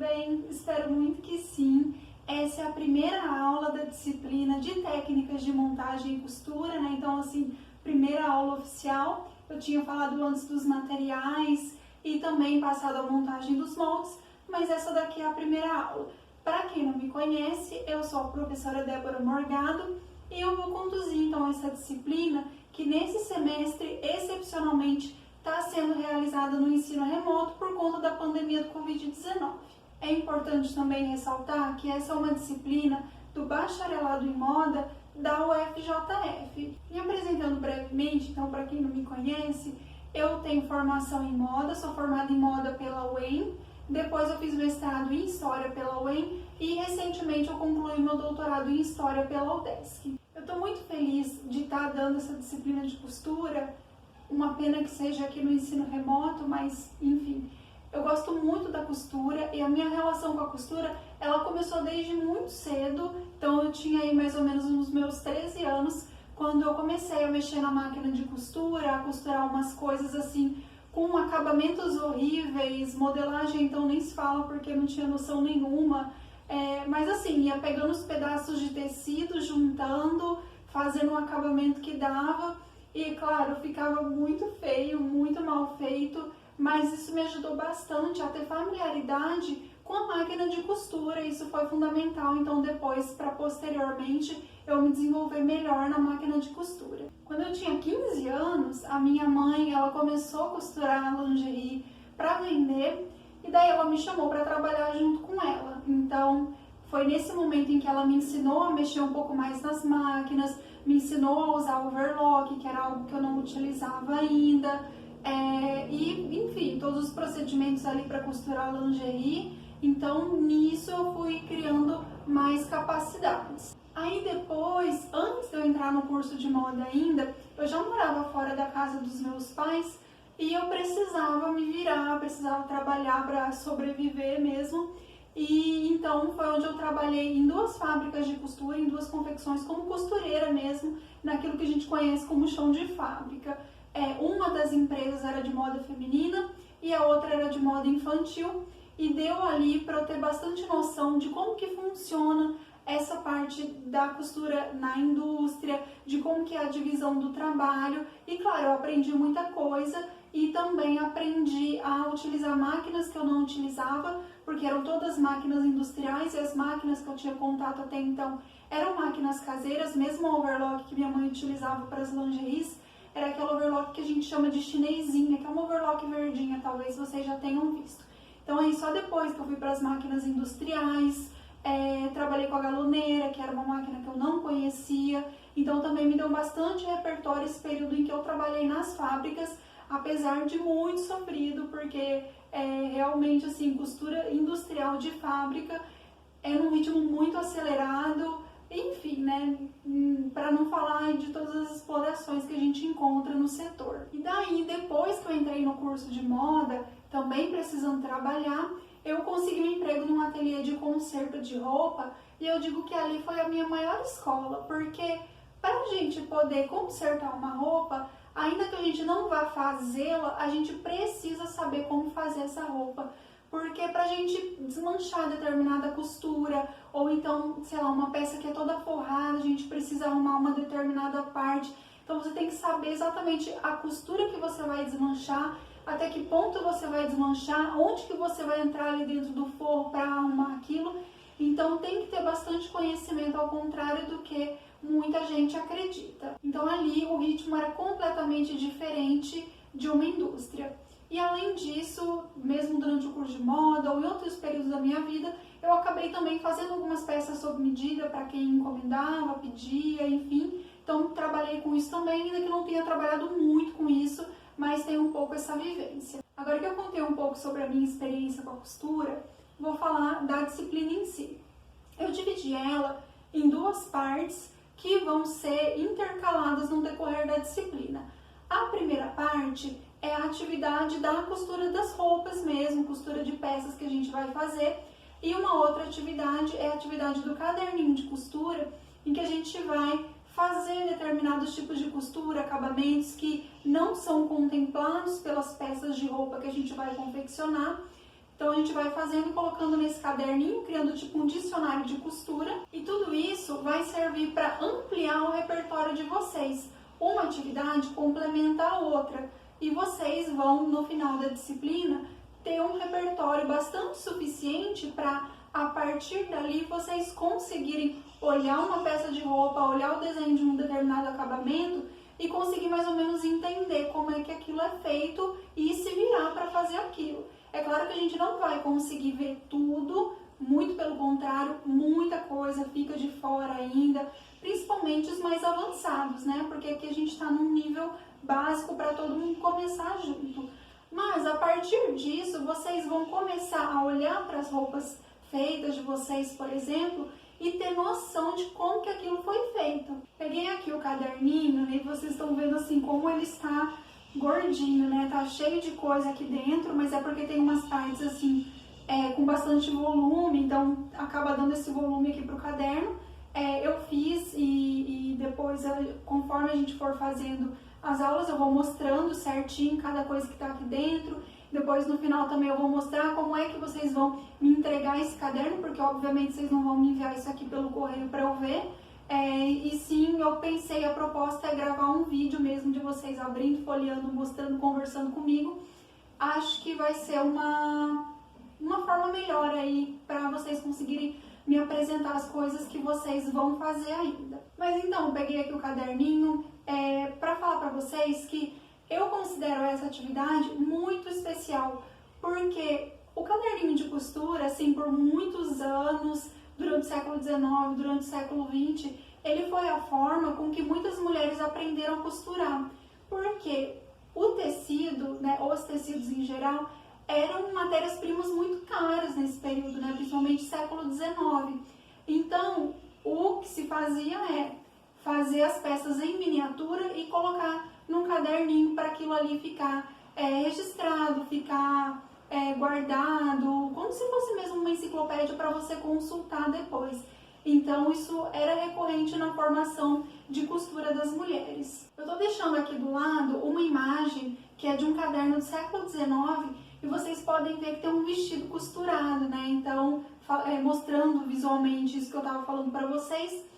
bem? Espero muito que sim. Essa é a primeira aula da disciplina de técnicas de montagem e costura, né? Então, assim, primeira aula oficial. Eu tinha falado antes dos materiais e também passado a montagem dos moldes, mas essa daqui é a primeira aula. Para quem não me conhece, eu sou a professora Débora Morgado e eu vou conduzir então essa disciplina que nesse semestre, excepcionalmente, está sendo realizada no ensino remoto por conta da pandemia do Covid-19. É importante também ressaltar que essa é uma disciplina do Bacharelado em Moda da UFJF. Me apresentando brevemente, então, para quem não me conhece, eu tenho formação em moda, sou formada em moda pela UEM, depois eu fiz mestrado em História pela UEM e recentemente eu concluí meu doutorado em História pela UDESC. Eu estou muito feliz de estar dando essa disciplina de costura, uma pena que seja aqui no ensino remoto, mas enfim, eu gosto muito da costura e a minha relação com a costura, ela começou desde muito cedo, então eu tinha aí mais ou menos uns meus 13 anos, quando eu comecei a mexer na máquina de costura, a costurar umas coisas assim, com acabamentos horríveis, modelagem então nem se fala porque não tinha noção nenhuma, mas assim, ia pegando os pedaços de tecido, juntando, fazendo um acabamento que dava, e claro, ficava muito feio, muito mal feito, mas isso me ajudou bastante a ter familiaridade com a máquina de costura, isso foi fundamental, então depois, para posteriormente, eu me desenvolver melhor na máquina de costura. Quando eu tinha 15 anos, a minha mãe, ela começou a costurar lingerie para vender, e daí ela me chamou para trabalhar junto com ela. Então, foi nesse momento em que ela me ensinou a mexer um pouco mais nas máquinas, me ensinou a usar overlock, que era algo que eu não utilizava ainda, e enfim, todos os procedimentos ali para costurar lingerie. Então, nisso eu fui criando mais capacidades. Aí depois, antes de eu entrar no curso de moda ainda, eu já morava fora da casa dos meus pais e eu precisava me virar, precisava trabalhar para sobreviver mesmo. E então foi onde eu trabalhei em 2 fábricas de costura, em 2 confecções, como costureira mesmo, naquilo que a gente conhece como chão de fábrica. Uma das empresas era de moda feminina e a outra era de moda infantil, e deu ali para eu ter bastante noção de como que funciona essa parte da costura na indústria, de como que é a divisão do trabalho, e claro, eu aprendi muita coisa e também aprendi a utilizar máquinas que eu não utilizava, porque eram todas máquinas industriais e as máquinas que eu tinha contato até então eram máquinas caseiras, mesmo o overlock que minha mãe utilizava para as lingeries, era aquele overlock que a gente chama de chinesinha, que é um overlock verdinha, talvez vocês já tenham visto. Então aí só depois que eu fui para as máquinas industriais, trabalhei com a galoneira, que era uma máquina que eu não conhecia, então também me deu bastante repertório esse período em que eu trabalhei nas fábricas, apesar de muito sofrido, porque realmente assim, costura industrial de fábrica é num ritmo muito acelerado, enfim, né, para não falar de todas as explorações que a gente encontra no setor. E daí, depois que eu entrei no curso de moda, também precisando trabalhar, eu consegui um emprego num ateliê de conserto de roupa, e eu digo que ali foi a minha maior escola, porque para a gente poder consertar uma roupa, ainda que a gente não vá fazê-la, a gente precisa saber como fazer essa roupa. Porque para a gente desmanchar determinada costura, ou então, sei lá, uma peça que é toda forrada, a gente precisa arrumar uma determinada parte. Então você tem que saber exatamente a costura que você vai desmanchar, até que ponto você vai desmanchar, onde que você vai entrar ali dentro do forro para arrumar aquilo. Então tem que ter bastante conhecimento, ao contrário do que muita gente acredita. Então ali o ritmo era completamente diferente de uma indústria. E além disso, mesmo durante o curso de moda ou em outros períodos da minha vida, eu acabei também fazendo algumas peças sob medida para quem encomendava, pedia, enfim. Então trabalhei com isso também, ainda que não tenha trabalhado muito com isso, mas tenho um pouco essa vivência. Agora que eu contei um pouco sobre a minha experiência com a costura, vou falar da disciplina em si. Eu dividi ela em 2 partes que vão ser intercaladas no decorrer da disciplina. A primeira parte é a atividade da costura das roupas mesmo, costura de peças que a gente vai fazer, e uma outra atividade é a atividade do caderninho de costura, em que a gente vai fazer determinados tipos de costura, acabamentos que não são contemplados pelas peças de roupa que a gente vai confeccionar, Então a gente vai fazendo e colocando nesse caderninho, criando tipo um dicionário de costura, e tudo isso vai servir para ampliar o repertório de vocês. Uma atividade complementa a outra e vocês vão, no final da disciplina, ter um repertório bastante suficiente para, a partir dali, vocês conseguirem olhar uma peça de roupa, olhar o desenho de um determinado acabamento e conseguir mais ou menos entender como é que aquilo é feito e se virar para fazer aquilo. É claro que a gente não vai conseguir ver tudo, muito pelo contrário, muita coisa fica de fora ainda, principalmente os mais avançados, né? Porque aqui a gente está num nível básico para todo mundo começar junto. Mas a partir disso, vocês vão começar a olhar para as roupas feitas de vocês, por exemplo, e ter noção de como que aquilo foi feito. Peguei aqui o caderninho, né, e vocês estão vendo assim como ele está gordinho, né? Tá cheio de coisa aqui dentro, mas é porque tem umas partes assim com bastante volume, então acaba dando esse volume aqui pro caderno. Eu fiz e depois, conforme a gente for fazendo as aulas, eu vou mostrando certinho cada coisa que tá aqui dentro. Depois, no final, também eu vou mostrar como é que vocês vão me entregar esse caderno, porque, obviamente, vocês não vão me enviar isso aqui pelo correio para eu ver. E sim, eu pensei, a proposta é gravar um vídeo mesmo de vocês abrindo, folheando, mostrando, conversando comigo. Acho que vai ser uma forma melhor aí para vocês conseguirem me apresentar as coisas que vocês vão fazer ainda. Mas então, eu peguei aqui o caderninho para falar para vocês que eu considero essa atividade muito especial, porque o caderninho de costura, assim, por muitos anos, durante o século XIX, durante o século XX, ele foi a forma com que muitas mulheres aprenderam a costurar, porque o tecido, né, os tecidos em geral, eram matérias-primas muito caras nesse período, né, principalmente século XIX. Então, o que se fazia é fazer as peças em miniatura e colocar num caderninho para aquilo ali ficar registrado, ficar guardado, como se fosse mesmo uma enciclopédia para você consultar depois. Então, isso era recorrente na formação de costura das mulheres. Eu estou deixando aqui do lado uma imagem que é de um caderno do século XIX e vocês podem ver que tem um vestido costurado, né? Então, mostrando visualmente isso que eu estava falando para vocês.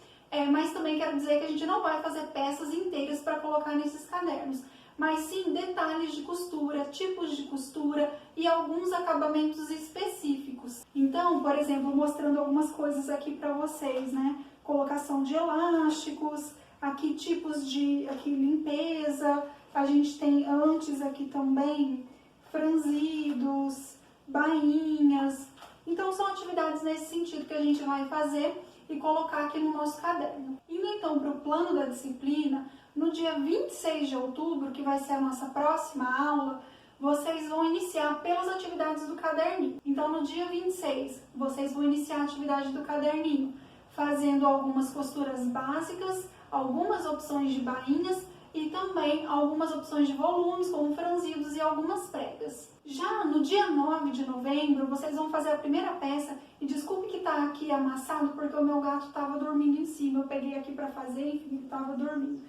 Mas também quero dizer que a gente não vai fazer peças inteiras para colocar nesses cadernos, mas sim detalhes de costura, tipos de costura e alguns acabamentos específicos. Então, por exemplo, mostrando algumas coisas aqui para vocês, né? Colocação de elásticos, aqui tipos de limpeza, a gente tem antes aqui também franzidos, bainhas. Então, são atividades nesse sentido que a gente vai fazer e colocar aqui no nosso caderno. Indo então para o plano da disciplina, no dia 26 de outubro, que vai ser a nossa próxima aula, vocês vão iniciar pelas atividades do caderninho. Então, no dia 26, vocês vão iniciar a atividade do caderninho, fazendo algumas costuras básicas, algumas opções de bainhas e também algumas opções de volumes, como franzidos e algumas pregas. Já no dia 9 de novembro, vocês vão fazer a primeira peça, e desculpe que tá aqui amassado, porque o meu gato estava dormindo em cima, eu peguei aqui para fazer, enfim, ele estava dormindo.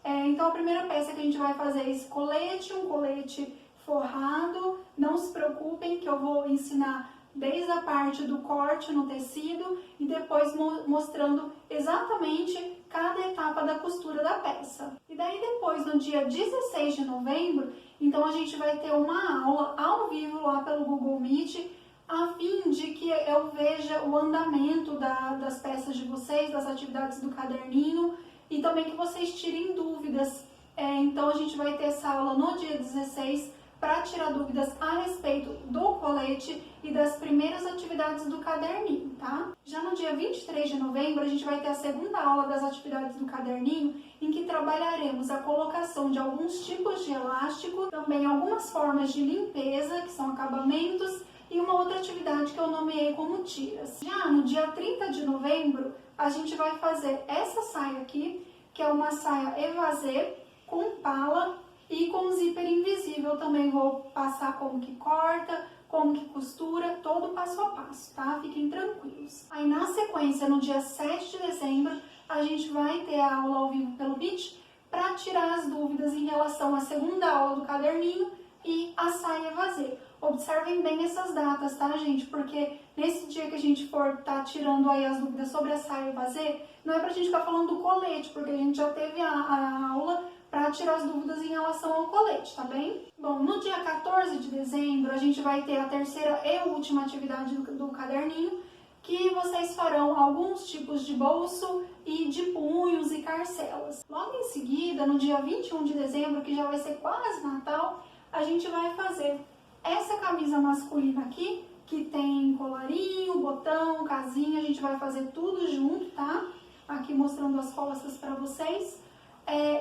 Então a primeira peça que a gente vai fazer é esse colete, um colete forrado. Não se preocupem que eu vou ensinar desde a parte do corte no tecido e depois mostrando exatamente cada etapa da costura da peça. E daí depois, no dia 16 de novembro, então a gente vai ter uma aula ao vivo lá pelo Google Meet, a fim de que eu veja o andamento das peças de vocês, das atividades do caderninho, e também que vocês tirem dúvidas. Então a gente vai ter essa aula no dia 16 para tirar dúvidas a respeito do colete e das primeiras atividades do caderninho, tá? Já no dia 23 de novembro, a gente vai ter a segunda aula das atividades do caderninho, em que trabalharemos a colocação de alguns tipos de elástico, também algumas formas de limpeza, que são acabamentos, e uma outra atividade que eu nomeei como tiras. Já no dia 30 de novembro, a gente vai fazer essa saia aqui, que é uma saia evasê com pala e com zíper invisível. Também vou passar como que corta, como que costura, todo passo a passo, tá? Fiquem tranquilos. Aí na sequência, no dia 7 de dezembro, a gente vai ter a aula ao vivo pelo Meet para tirar as dúvidas em relação à segunda aula do caderninho e a saia evasê. Observem bem essas datas, tá, gente? Porque nesse dia que a gente for estar tirando aí as dúvidas sobre a saia vazê, não é pra gente ficar falando do colete, porque a gente já teve a aula para tirar as dúvidas em relação ao colete, tá bem? Bom, no dia 14 de dezembro, a gente vai ter a terceira e última atividade do caderninho, que vocês farão alguns tipos de bolso e de punhos e carcelas. Logo em seguida, no dia 21 de dezembro, que já vai ser quase Natal, a gente vai fazer essa camisa masculina aqui, que tem colarinho, botão, casinha, a gente vai fazer tudo junto, tá? Aqui mostrando as costas para vocês.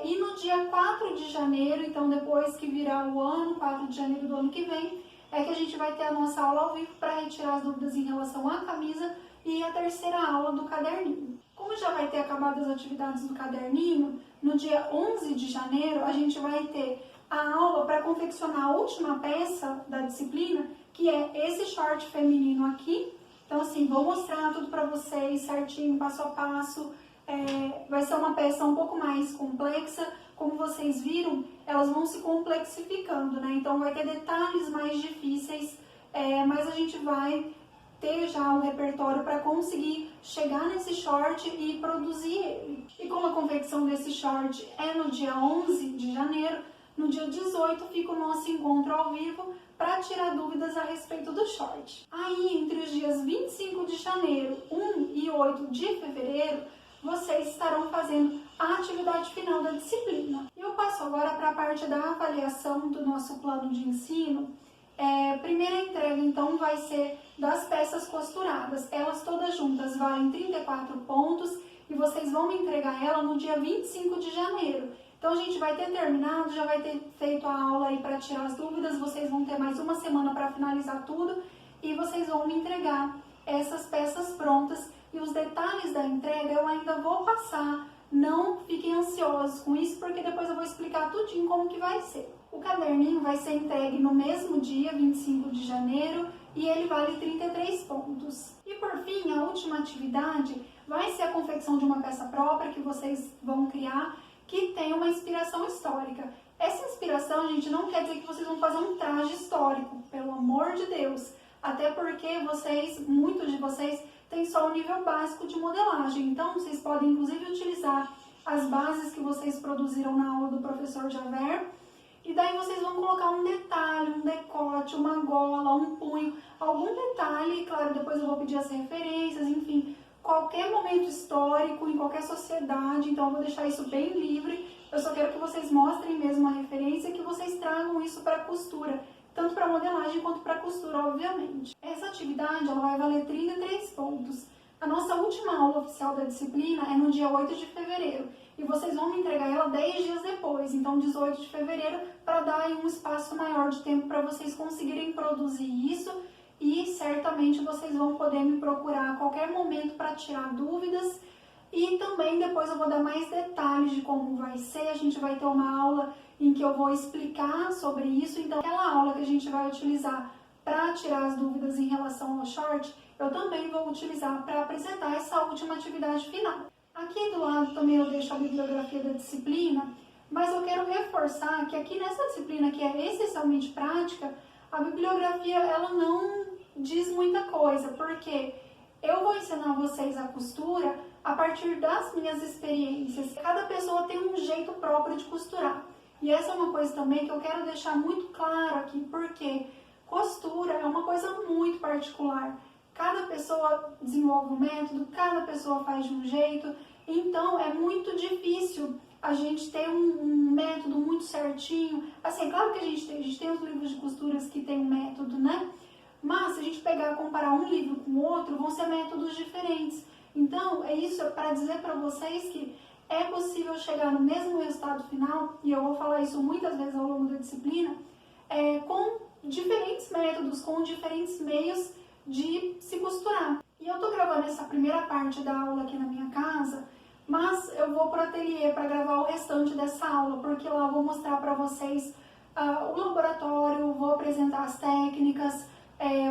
E no dia 4 de janeiro, então depois que virar o ano, 4 de janeiro do ano que vem, é que a gente vai ter a nossa aula ao vivo para retirar as dúvidas em relação à camisa e a terceira aula do caderninho. Como já vai ter acabado as atividades do caderninho, no dia 11 de janeiro a gente vai ter a aula para confeccionar a última peça da disciplina, que é esse short feminino aqui. Então assim, vou mostrar tudo para vocês certinho, passo a passo. Vai ser uma peça um pouco mais complexa, como vocês viram, elas vão se complexificando, né? Então vai ter detalhes mais difíceis, mas a gente vai ter já o repertório para conseguir chegar nesse short e produzir ele. E como a confecção desse short é no dia 11 de janeiro, no dia 18 fica o nosso encontro ao vivo para tirar dúvidas a respeito do short. Aí, entre os dias 25 de janeiro, 1 e 8 de fevereiro, vocês estarão fazendo a atividade final da disciplina. E eu passo agora para a parte da avaliação do nosso plano de ensino. Primeira entrega, então, vai ser das peças costuradas. Elas todas juntas valem 34 pontos e vocês vão me entregar ela no dia 25 de janeiro. Então, a gente vai ter terminado, já vai ter feito a aula aí para tirar as dúvidas, vocês vão ter mais uma semana para finalizar tudo e vocês vão me entregar essas peças prontas. E os detalhes da entrega eu ainda vou passar, não fiquem ansiosos com isso, porque depois eu vou explicar tudinho como que vai ser. O caderninho vai ser entregue no mesmo dia, 25 de janeiro, e ele vale 33 pontos. E por fim, a última atividade vai ser a confecção de uma peça própria que vocês vão criar, que tem uma inspiração histórica. Essa inspiração, gente, não quer dizer que vocês vão fazer um traje histórico, pelo amor de Deus. Até porque muitos de vocês, têm só o nível básico de modelagem. Então, vocês podem, inclusive, utilizar as bases que vocês produziram na aula do professor Javer. E daí vocês vão colocar um detalhe, um decote, uma gola, um punho, algum detalhe. Claro, depois eu vou pedir as referências, enfim, qualquer momento histórico, em qualquer sociedade. Então, eu vou deixar isso bem livre. Eu só quero que vocês mostrem mesmo a referência e que vocês tragam isso para a costura. Tanto para modelagem quanto para costura, obviamente. Essa atividade ela vai valer 33 pontos. A nossa última aula oficial da disciplina é no dia 8 de fevereiro. E vocês vão me entregar ela 10 dias depois, então 18 de fevereiro, para dar aí um espaço maior de tempo para vocês conseguirem produzir isso. E certamente vocês vão poder me procurar a qualquer momento para tirar dúvidas. E também depois eu vou dar mais detalhes de como vai ser. A gente vai ter uma aula em que eu vou explicar sobre isso. Então, aquela aula que a gente vai utilizar para tirar as dúvidas em relação ao short, eu também vou utilizar para apresentar essa última atividade final. Aqui do lado também eu deixo a bibliografia da disciplina, mas eu quero reforçar que aqui nessa disciplina, que é essencialmente prática, a bibliografia ela não diz muita coisa, porque eu vou ensinar vocês a costura a partir das minhas experiências. Cada pessoa tem um jeito próprio de costurar. E essa é uma coisa também que eu quero deixar muito claro aqui, porque costura é uma coisa muito particular. Cada pessoa desenvolve um método, cada pessoa faz de um jeito, então é muito difícil a gente ter um método muito certinho. Assim, é claro que a gente tem os livros de costuras que tem um método, né? Mas se a gente pegar e comparar um livro com o outro, vão ser métodos diferentes. Então, é isso para dizer para vocês que é possível chegar no mesmo resultado final, e eu vou falar isso muitas vezes ao longo da disciplina, com diferentes métodos, com diferentes meios de se costurar. E eu tô gravando essa primeira parte da aula aqui na minha casa, mas eu vou pro ateliê para gravar o restante dessa aula, porque lá eu vou mostrar para vocês o laboratório, vou apresentar as técnicas,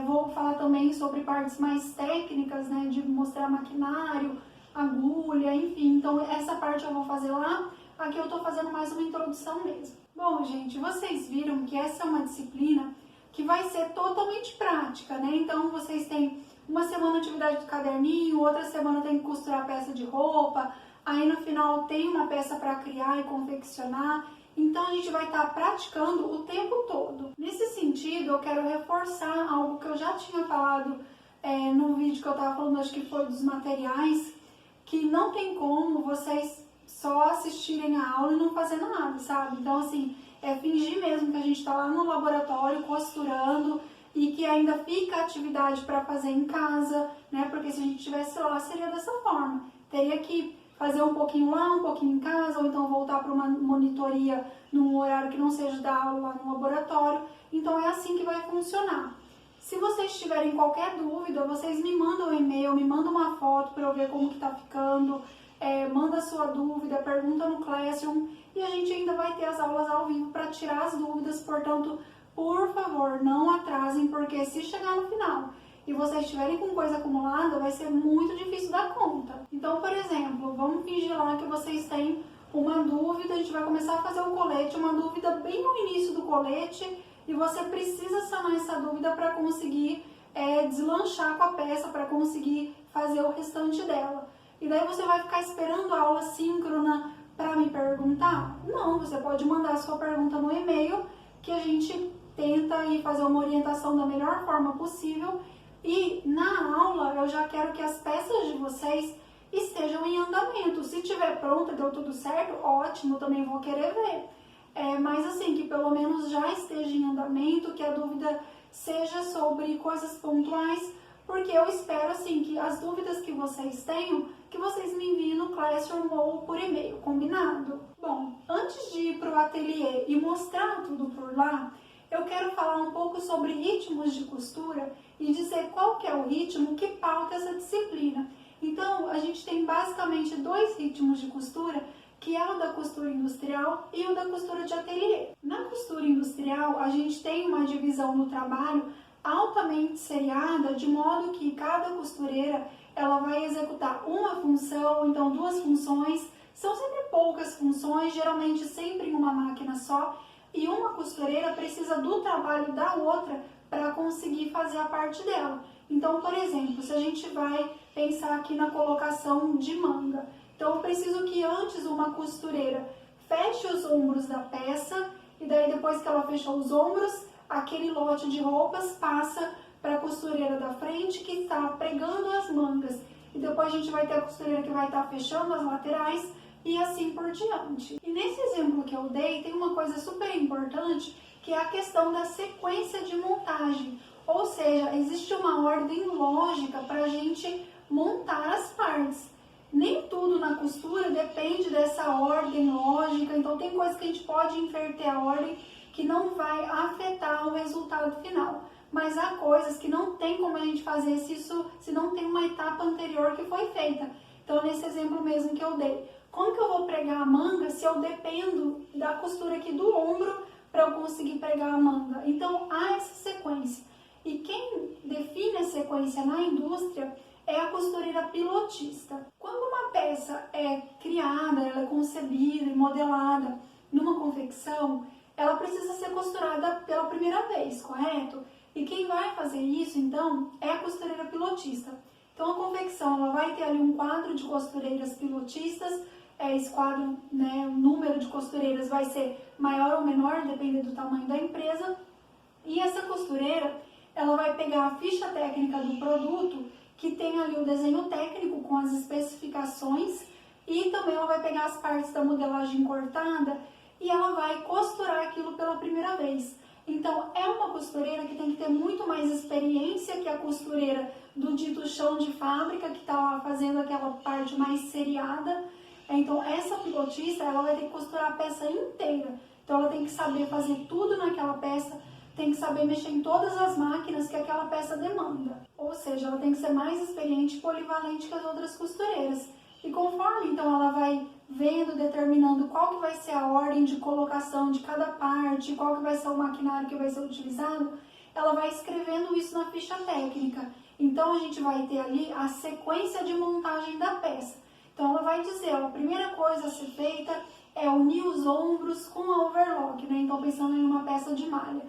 vou falar também sobre partes mais técnicas, né, de mostrar maquinário, agulha, enfim. Então essa parte eu vou fazer lá, aqui eu tô fazendo mais uma introdução mesmo. Bom, gente, vocês viram que essa é uma disciplina que vai ser totalmente prática, né? Então vocês têm uma semana atividade do caderninho, outra semana tem que costurar peça de roupa, aí no final tem uma peça para criar e confeccionar. Então a gente vai estar praticando o tempo todo. Nesse sentido, eu quero reforçar algo que eu já tinha falado no vídeo que eu estava falando, acho que foi dos materiais, que não tem como vocês só assistirem a aula e não fazer nada, sabe? Então assim, é fingir mesmo que a gente está lá no laboratório costurando e que ainda fica atividade para fazer em casa, né? Porque se a gente estivesse lá, seria dessa forma. Teria que fazer um pouquinho lá, um pouquinho em casa, ou então voltar para uma monitoria num horário que não seja da aula lá no laboratório. Então é assim que vai funcionar. Se vocês tiverem qualquer dúvida, vocês me mandam um e-mail, me mandam uma foto para eu ver como que tá ficando, manda a sua dúvida, pergunta no Classroom e a gente ainda vai ter as aulas ao vivo para tirar as dúvidas, portanto, por favor, não atrasem, porque se chegar no final e vocês estiverem com coisa acumulada, vai ser muito difícil dar conta. Então, por exemplo, vamos fingir lá que vocês têm uma dúvida, a gente vai começar a fazer o colete, uma dúvida bem no início do colete, e você precisa sanar essa dúvida para conseguir deslanchar com a peça, para conseguir fazer o restante dela. E daí você vai ficar esperando a aula síncrona para me perguntar? Não, você pode mandar a sua pergunta no e-mail, que a gente tenta aí fazer uma orientação da melhor forma possível. E na aula eu já quero que as peças de vocês estejam em andamento. Se tiver pronta, deu tudo certo, ótimo, também vou querer ver. Mas assim, que pelo menos já esteja em andamento, que a dúvida seja sobre coisas pontuais, porque eu espero assim que as dúvidas que vocês tenham, que vocês me enviem no Classroom ou por e-mail, combinado? Bom, antes de ir para o ateliê e mostrar tudo por lá, eu quero falar um pouco sobre ritmos de costura e dizer qual que é o ritmo que pauta essa disciplina. Então, a gente tem basicamente 2 ritmos de costura, que é o da costura industrial e o da costura de ateliê. Na costura industrial, a gente tem uma divisão do trabalho altamente seriada, de modo que cada costureira ela vai executar uma função, então 2 funções, são sempre poucas funções, geralmente sempre em uma máquina só, e uma costureira precisa do trabalho da outra para conseguir fazer a parte dela. Então, por exemplo, se a gente vai pensar aqui na colocação de manga, então eu preciso que antes uma costureira feche os ombros da peça e daí depois que ela fechou os ombros, aquele lote de roupas passa para a costureira da frente que está pregando as mangas. E depois a gente vai ter a costureira que vai estar fechando as laterais e assim por diante. E nesse exemplo que eu dei, tem uma coisa super importante, que é a questão da sequência de montagem. Ou seja, existe uma ordem lógica para a gente montar as partes. Nem tudo na costura depende dessa ordem lógica, então tem coisas que a gente pode inverter a ordem que não vai afetar o resultado final. Mas há coisas que não tem como a gente fazer se não tem uma etapa anterior que foi feita. Então, nesse exemplo mesmo que eu dei, como que eu vou pregar a manga se eu dependo da costura aqui do ombro para eu conseguir pregar a manga? Então, há essa sequência. E quem define a sequência na indústria é a costureira pilotista. Quando uma peça é criada, ela é concebida e modelada numa confecção, ela precisa ser costurada pela primeira vez, correto? E quem vai fazer isso, então, é a costureira pilotista. Então, a confecção ela vai ter ali um quadro de costureiras pilotistas. Esse quadro, né, o número de costureiras vai ser maior ou menor, dependendo do tamanho da empresa. E essa costureira, ela vai pegar a ficha técnica do produto, que tem ali o desenho técnico com as especificações, e também ela vai pegar as partes da modelagem cortada e ela vai costurar aquilo pela primeira vez. Então, é uma costureira que tem que ter muito mais experiência que a costureira do dito chão de fábrica, que está lá fazendo aquela parte mais seriada. Então, essa pilotista, ela vai ter que costurar a peça inteira. Então, ela tem que saber fazer tudo naquela peça, tem que saber mexer em todas as máquinas que aquela peça demanda. Ou seja, ela tem que ser mais experiente e polivalente que as outras costureiras. E conforme, então, ela vai vendo, determinando qual que vai ser a ordem de colocação de cada parte, qual que vai ser o maquinário que vai ser utilizado, ela vai escrevendo isso na ficha técnica. Então, a gente vai ter ali a sequência de montagem da peça. Então, ela vai dizer, ó, a primeira coisa a ser feita é unir os ombros com a overlock, né? Então, pensando em uma peça de malha.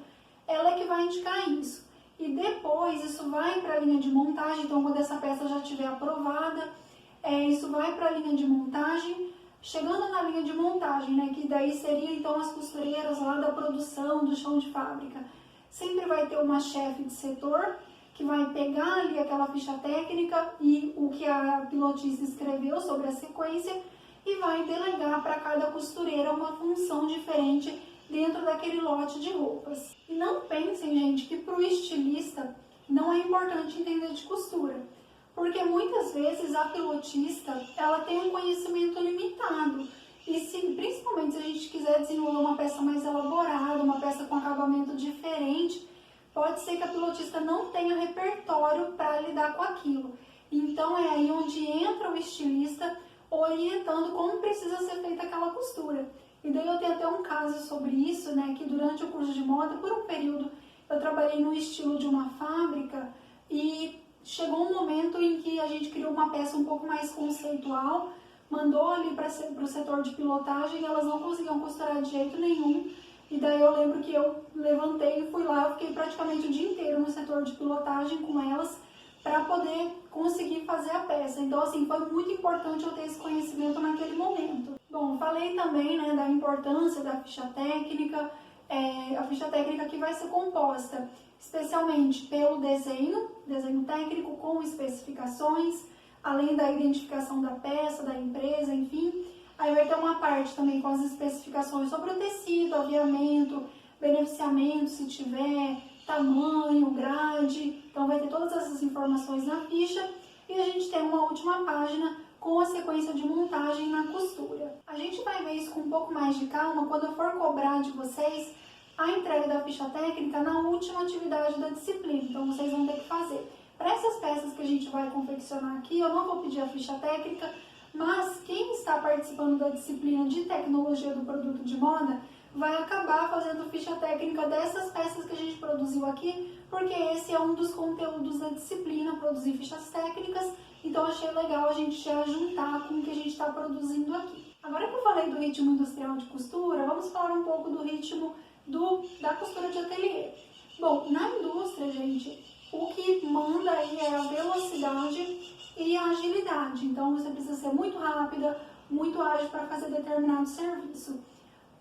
ela é que vai indicar isso. E depois isso vai para a linha de montagem, então quando essa peça já estiver aprovada, isso vai para a linha de montagem. Chegando na linha de montagem, né, que daí seria então as costureiras lá da produção, do chão de fábrica, sempre vai ter uma chefe de setor que vai pegar ali aquela ficha técnica e o que a pilotista escreveu sobre a sequência e vai delegar para cada costureira uma função diferente dentro daquele lote de roupas. E não pensem, gente, que para o estilista não é importante entender de costura, porque muitas vezes a pilotista ela tem um conhecimento limitado e principalmente se a gente quiser desenvolver uma peça mais elaborada, uma peça com acabamento diferente, pode ser que a pilotista não tenha repertório para lidar com aquilo. Então é aí onde entra o estilista orientando como precisa ser feita aquela costura. E daí eu tenho até um caso sobre isso, né, que durante o curso de moda, por um período, eu trabalhei no estilo de uma fábrica e chegou um momento em que a gente criou uma peça um pouco mais conceitual, mandou ali para o setor de pilotagem e elas não conseguiam costurar de jeito nenhum. E daí eu lembro que eu levantei e fui lá, eu fiquei praticamente o dia inteiro no setor de pilotagem com elas para poder conseguir fazer a peça. Então, assim, foi muito importante eu ter esse conhecimento naquele momento. Bom, falei também, né, da importância da ficha técnica, a ficha técnica que vai ser composta especialmente pelo desenho técnico com especificações, além da identificação da peça, da empresa, enfim. Aí vai ter uma parte também com as especificações sobre o tecido, aviamento, beneficiamento, se tiver, tamanho, grade. Então vai ter todas essas informações na ficha. E a gente tem uma última página com a sequência de montagem na costura. A gente vai ver isso com um pouco mais de calma quando eu for cobrar de vocês a entrega da ficha técnica na última atividade da disciplina. Então vocês vão ter que fazer. Para essas peças que a gente vai confeccionar aqui, eu não vou pedir a ficha técnica, mas quem está participando da disciplina de tecnologia do produto de moda vai acabar fazendo ficha técnica dessas peças que a gente produziu aqui, porque esse é um dos conteúdos da disciplina, produzir fichas técnicas, então achei legal a gente já juntar com o que a gente está produzindo aqui. Agora que eu falei do ritmo industrial de costura, vamos falar um pouco do ritmo da costura de ateliê. Bom, na indústria, gente, o que manda aí é a velocidade e a agilidade. Então, você precisa ser muito rápida, muito ágil para fazer determinado serviço.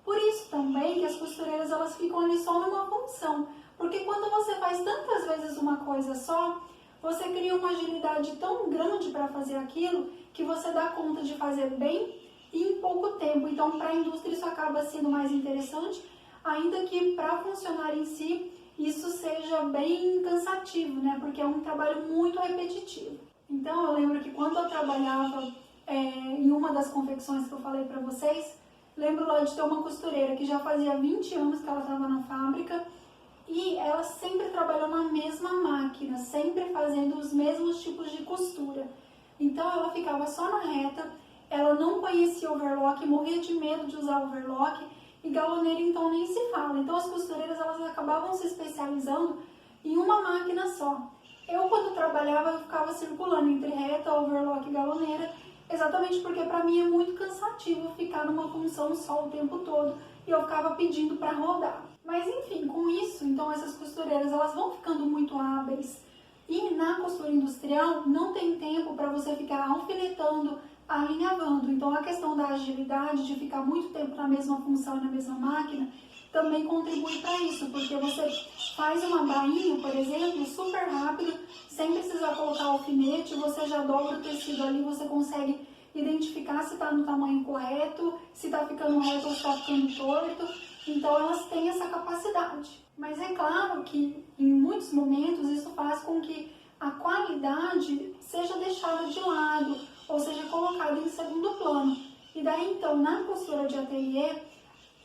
Por isso também que as costureiras elas ficam ali só numa função. Porque quando você faz tantas vezes uma coisa só, você cria uma agilidade tão grande para fazer aquilo que você dá conta de fazer bem e em pouco tempo. Então, para a indústria isso acaba sendo mais interessante, ainda que para funcionar em si isso seja bem cansativo, né? Porque é um trabalho muito repetitivo. Então, eu lembro que quando eu trabalhava em uma das confecções que eu falei para vocês, lembro lá de ter uma costureira que já fazia 20 anos que ela estava na fábrica e ela sempre trabalhou na mesma máquina, sempre fazendo os mesmos tipos de costura. Então, ela ficava só na reta, ela não conhecia overlock, morria de medo de usar overlock e galoneira então nem se fala. Então, as costureiras elas acabavam se especializando em uma máquina só. Eu, quando trabalhava, eu ficava circulando entre reta, overlock e galoneira, exatamente porque para mim é muito cansativo ficar numa função só o tempo todo e eu ficava pedindo para rodar. Mas enfim, com isso, então essas costureiras elas vão ficando muito hábeis e na costura industrial não tem tempo para você ficar alfinetando, alinhavando. Então a questão da agilidade, de ficar muito tempo na mesma função e na mesma máquina, também contribui para isso, porque você faz uma bainha, por exemplo, super rápido, sem precisar colocar alfinete, você já dobra o tecido ali, você consegue identificar se está no tamanho correto, se está ficando reto ou se está ficando torto. Então elas têm essa capacidade. Mas é claro que em muitos momentos isso faz com que a qualidade seja deixada de lado, ou seja colocada em segundo plano. E daí então na costura de ateliê,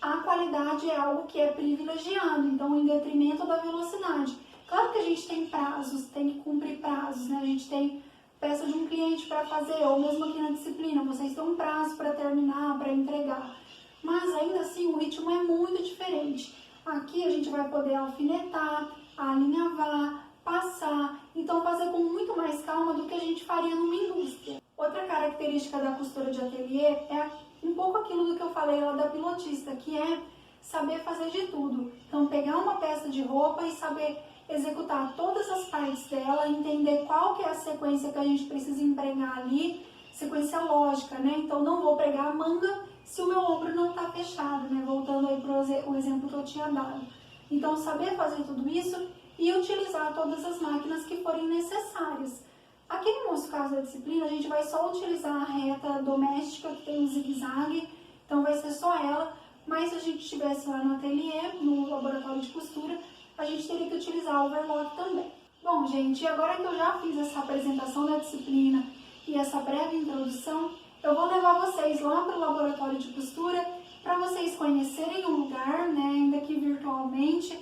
a qualidade é algo que é privilegiado, então em detrimento da velocidade. Claro que a gente tem prazos, tem que cumprir prazos, né? A gente tem peça de um cliente para fazer, ou mesmo aqui na disciplina, vocês têm um prazo para terminar, para entregar. Mas ainda assim o ritmo é muito diferente. Aqui a gente vai poder alfinetar, alinhavar, passar, então fazer com muito mais calma do que a gente faria numa indústria. Outra característica da costura de ateliê é um pouco aquilo do que eu falei lá da pilotista, que é saber fazer de tudo. Então, pegar uma peça de roupa e saber executar todas as partes dela, entender qual que é a sequência que a gente precisa empregar ali, sequência lógica, né? Então, não vou pregar a manga se o meu ombro não está fechado, né? Voltando aí para o exemplo que eu tinha dado. Então, saber fazer tudo isso e utilizar todas as máquinas que forem necessárias. Aqui no nosso caso da disciplina, a gente vai só utilizar a reta doméstica, que tem um zigue-zague, então vai ser só ela, mas se a gente estivesse lá no ateliê, no laboratório de costura, a gente teria que utilizar o overlock também. Bom, gente, agora que eu já fiz essa apresentação da disciplina e essa breve introdução, eu vou levar vocês lá para o laboratório de costura para vocês conhecerem o lugar, né, ainda que virtualmente.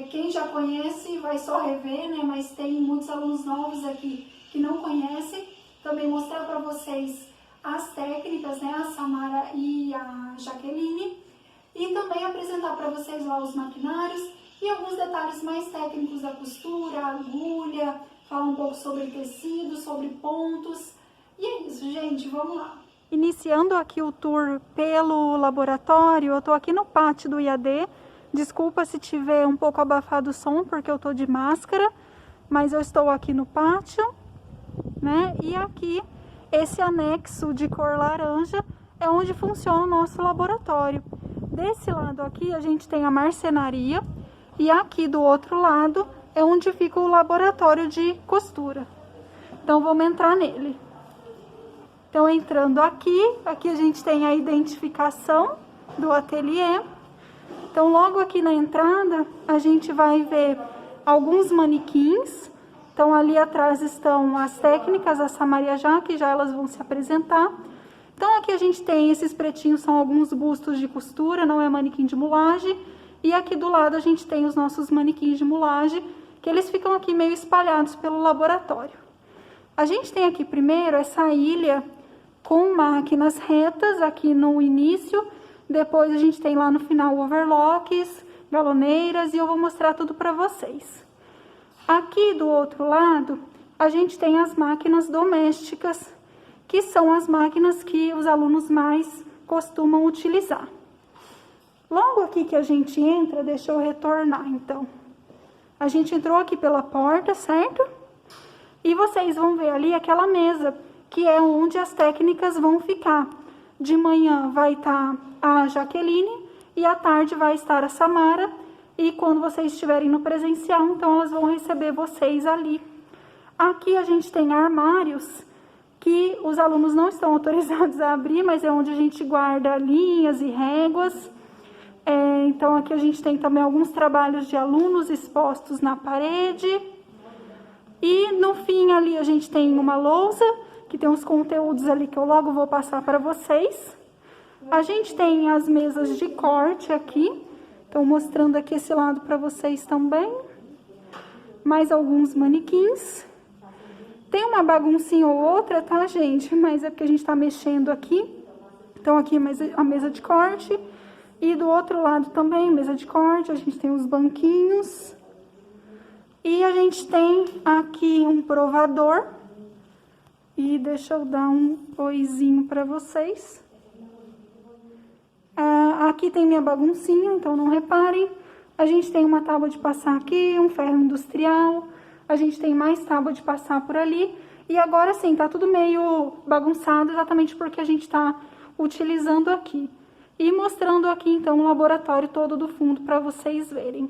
Quem já conhece vai só rever, né, mas tem muitos alunos novos aqui que não conhecem. Também mostrar para vocês as técnicas, né, a Samara e a Jaqueline, e também apresentar para vocês lá os maquinários e alguns detalhes mais técnicos da costura, agulha, falar um pouco sobre tecido, sobre pontos. E é isso, gente, vamos lá. Iniciando aqui o tour pelo laboratório, eu tô aqui no pátio do IAD. Desculpa se tiver um pouco abafado o som, porque eu tô de máscara, mas eu estou aqui no pátio, né? E aqui, esse anexo de cor laranja é onde funciona o nosso laboratório. Desse lado aqui, a gente tem a marcenaria, e aqui do outro lado é onde fica o laboratório de costura. Então, vamos entrar nele. Então, entrando aqui a gente tem a identificação do ateliê. Então, logo aqui na entrada, a gente vai ver alguns manequins. Então, ali atrás estão as técnicas, a Samaria que já elas vão se apresentar. Então, aqui a gente tem esses pretinhos, são alguns bustos de costura, não é manequim de mulagem. E aqui do lado a gente tem os nossos manequins de mulagem, que eles ficam aqui meio espalhados pelo laboratório. A gente tem aqui primeiro essa ilha com máquinas retas aqui no início, depois a gente tem lá no final overlocks, galoneiras, e eu vou mostrar tudo para vocês. Aqui do outro lado, a gente tem as máquinas domésticas, que são as máquinas que os alunos mais costumam utilizar. Logo aqui que a gente entra, deixa eu retornar então. A gente entrou aqui pela porta, certo? E vocês vão ver ali aquela mesa, que é onde as técnicas vão ficar. De manhã vai estar a Jaqueline e à tarde vai estar a Samara. E quando vocês estiverem no presencial, então elas vão receber vocês ali. Aqui a gente tem armários que os alunos não estão autorizados a abrir, mas é onde a gente guarda linhas e réguas. Então aqui a gente tem também alguns trabalhos de alunos expostos na parede. E no fim ali a gente tem uma lousa, que tem uns conteúdos ali que eu logo vou passar para vocês. A gente tem as mesas de corte aqui, então mostrando aqui esse lado para vocês também. Mais alguns manequins. Tem uma baguncinha ou outra, tá, gente? Mas é porque a gente tá mexendo aqui. Então aqui a mesa de corte. E do outro lado também, mesa de corte, a gente tem os banquinhos. E a gente tem aqui um provador. E deixa eu dar um oizinho para vocês. Aqui tem minha baguncinha, então não reparem. A gente tem uma tábua de passar aqui, um ferro industrial. A gente tem mais tábua de passar por ali. E agora sim, tá tudo meio bagunçado, exatamente porque a gente tá utilizando aqui. E mostrando aqui, então, o laboratório todo do fundo para vocês verem.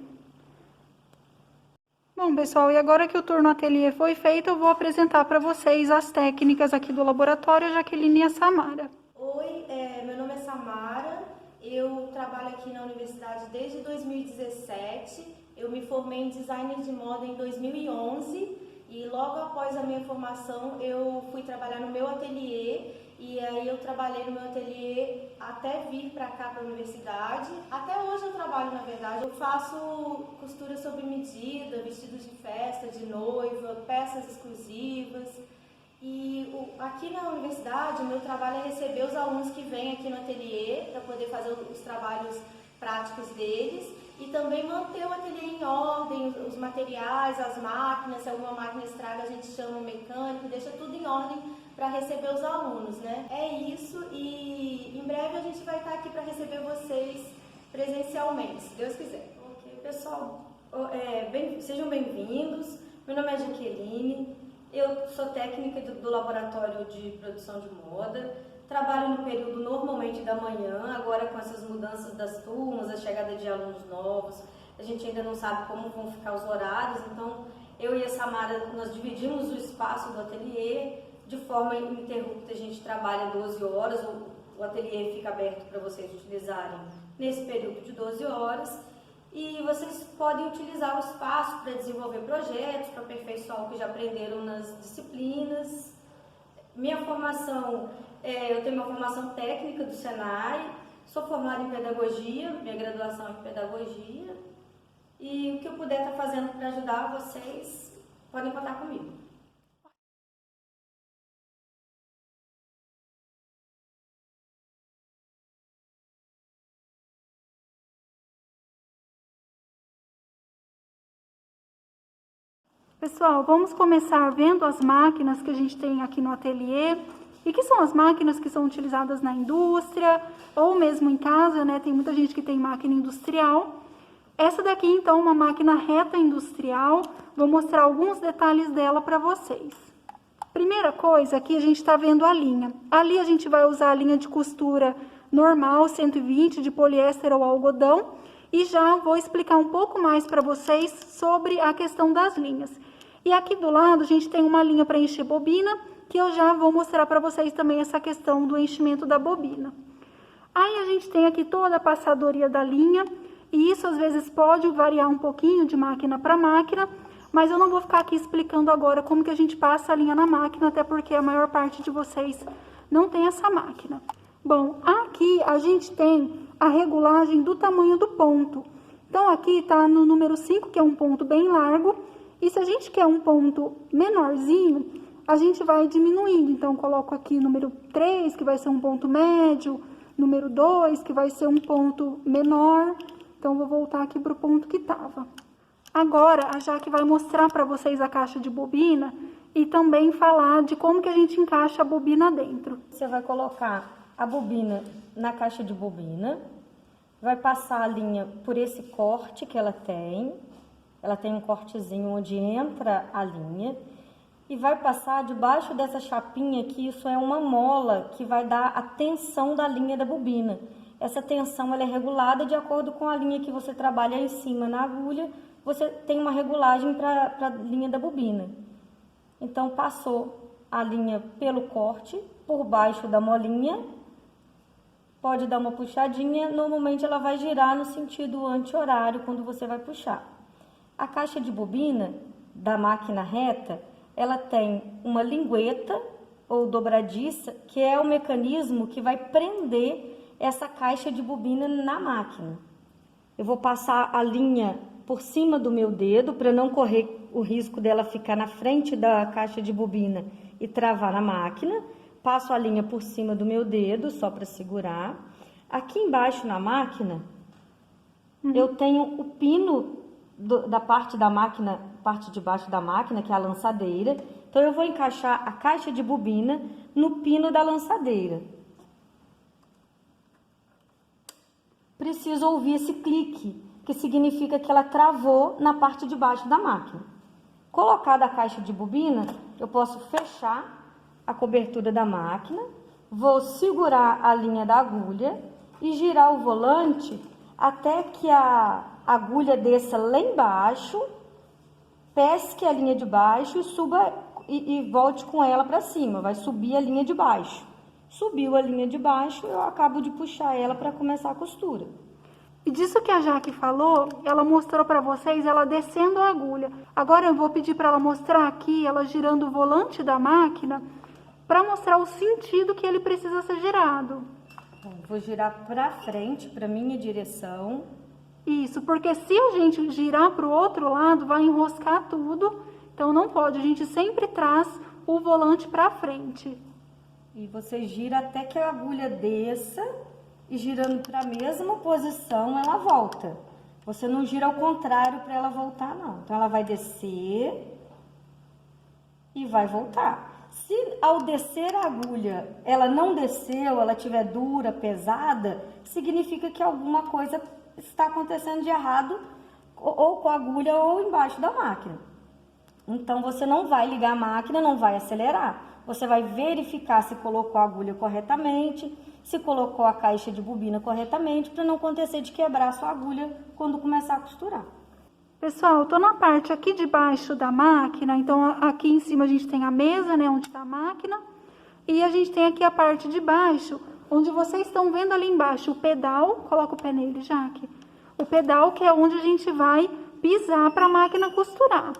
Bom, pessoal, e agora que o turno ateliê foi feito, eu vou apresentar para vocês as técnicas aqui do laboratório, a Jaqueline e a Samara. Oi, meu nome é Samara, eu trabalho aqui na universidade desde 2017, eu me formei em design de moda em 2011 e logo após a minha formação eu fui trabalhar no meu ateliê. E aí eu trabalhei no meu ateliê até vir para cá, para a universidade. Até hoje eu trabalho, na verdade. Eu faço costura sob medida, vestidos de festa, de noiva, peças exclusivas. E aqui na universidade, o meu trabalho é receber os alunos que vêm aqui no ateliê para poder fazer os trabalhos práticos deles e também manter o ateliê em ordem, os materiais, as máquinas. Se alguma máquina estraga, a gente chama o mecânico, deixa tudo em ordem para receber os alunos, né? É isso, e em breve a gente vai estar aqui para receber vocês presencialmente, se Deus quiser. Ok, pessoal, sejam bem-vindos. Meu nome é Jaqueline, eu sou técnica do laboratório de produção de moda, trabalho no período normalmente da manhã, agora com essas mudanças das turmas, a chegada de alunos novos, a gente ainda não sabe como vão ficar os horários, então eu e a Samara, nós dividimos o espaço do ateliê, de forma ininterrupta a gente trabalha 12 horas, o ateliê fica aberto para vocês utilizarem nesse período de 12 horas, e vocês podem utilizar o espaço para desenvolver projetos, para aperfeiçoar o que já aprenderam nas disciplinas. Minha formação, eu tenho uma formação técnica do Senai, sou formada em pedagogia, minha graduação é em pedagogia, e o que eu puder estar fazendo para ajudar vocês, podem contar comigo. Pessoal, vamos começar vendo as máquinas que a gente tem aqui no ateliê e que são as máquinas que são utilizadas na indústria ou mesmo em casa, né? Tem muita gente que tem máquina industrial. Essa daqui, então, é uma máquina reta industrial. Vou mostrar alguns detalhes dela para vocês. Primeira coisa, aqui a gente está vendo a linha. Ali a gente vai usar a linha de costura normal, 120 de poliéster ou algodão. E já vou explicar um pouco mais para vocês sobre a questão das linhas. E aqui do lado a gente tem uma linha para encher bobina, que eu já vou mostrar para vocês também essa questão do enchimento da bobina. Aí a gente tem aqui toda a passadoria da linha, e isso às vezes pode variar um pouquinho de máquina para máquina, mas eu não vou ficar aqui explicando agora como que a gente passa a linha na máquina, até porque a maior parte de vocês não tem essa máquina. Bom, aqui a gente tem a regulagem do tamanho do ponto. Então, aqui está no número 5, que é um ponto bem largo. E se a gente quer um ponto menorzinho, a gente vai diminuindo. Então, coloco aqui número 3, que vai ser um ponto médio. Número 2, que vai ser um ponto menor. Então, vou voltar aqui para o ponto que estava. Agora, a Jaque vai mostrar para vocês a caixa de bobina e também falar de como que a gente encaixa a bobina dentro. Você vai colocar a bobina na caixa de bobina, vai passar a linha por esse corte que ela tem um cortezinho onde entra a linha, e vai passar debaixo dessa chapinha que isso é uma mola que vai dar a tensão da linha da bobina. Essa tensão ela é regulada de acordo com a linha que você trabalha em cima na agulha, você tem uma regulagem para a linha da bobina. Então, passou a linha pelo corte, por baixo da molinha, pode dar uma puxadinha, normalmente ela vai girar no sentido anti-horário quando você vai puxar. A caixa de bobina da máquina reta, ela tem uma lingueta ou dobradiça, que é o mecanismo que vai prender essa caixa de bobina na máquina. Eu vou passar a linha por cima do meu dedo, para não correr o risco dela ficar na frente da caixa de bobina e travar na máquina. Passo a linha por cima do meu dedo, só para segurar. Aqui embaixo na máquina, eu tenho o pino da parte da máquina, parte de baixo da máquina, que é a lançadeira. Então, eu vou encaixar a caixa de bobina no pino da lançadeira. Preciso ouvir esse clique, que significa que ela travou na parte de baixo da máquina. Colocada a caixa de bobina, eu posso fechar a cobertura da máquina, vou segurar a linha da agulha e girar o volante até que a agulha desça lá embaixo, pesque a linha de baixo e suba e volte com ela para cima, vai subir a linha de baixo. Subiu a linha de baixo, eu acabo de puxar ela para começar a costura. E disso que a Jaque falou, ela mostrou para vocês ela descendo a agulha. Agora eu vou pedir para ela mostrar aqui, ela girando o volante da máquina, para mostrar o sentido que ele precisa ser girado. Vou girar para frente, para minha direção. Isso, porque se a gente girar para o outro lado, vai enroscar tudo. Então não pode, a gente sempre traz o volante para frente. E você gira até que a agulha desça e girando para a mesma posição ela volta. Você não gira ao contrário para ela voltar, não. Então ela vai descer e vai voltar. Se ao descer a agulha ela não desceu, ela estiver dura, pesada, significa que alguma coisa está acontecendo de errado ou com a agulha ou embaixo da máquina. Então, você não vai ligar a máquina, não vai acelerar. Você vai verificar se colocou a agulha corretamente, se colocou a caixa de bobina corretamente, para não acontecer de quebrar a sua agulha quando começar a costurar. Pessoal, eu tô na parte aqui de baixo da máquina, então aqui em cima a gente tem a mesa, né, onde está a máquina, e a gente tem aqui a parte de baixo, onde vocês estão vendo ali embaixo o pedal, coloca o pé nele, Jaque. O pedal que é onde a gente vai pisar para a máquina costurar.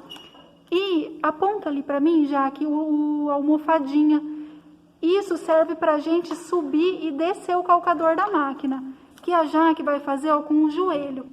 E aponta ali para mim, Jaque, a almofadinha. Isso serve para a gente subir e descer o calcador da máquina, que a Jaque vai fazer ó, com o joelho.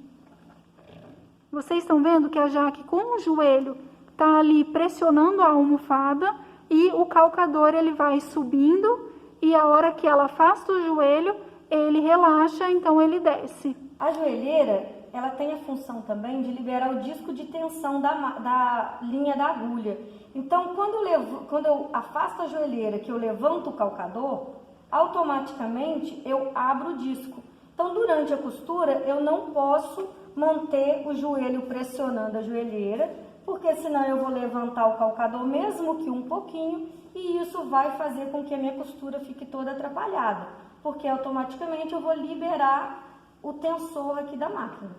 Vocês estão vendo que a Jaque com o joelho tá ali pressionando a almofada e o calcador ele vai subindo e a hora que ela afasta o joelho, ele relaxa, então ele desce. A joelheira, ela tem a função também de liberar o disco de tensão da linha da agulha. Então, quando eu afasto a joelheira, que eu levanto o calcador, automaticamente eu abro o disco. Então, durante a costura, eu não posso manter o joelho pressionando a joelheira, porque senão eu vou levantar o calcador mesmo que um pouquinho, e isso vai fazer com que a minha costura fique toda atrapalhada, porque automaticamente eu vou liberar o tensor aqui da máquina.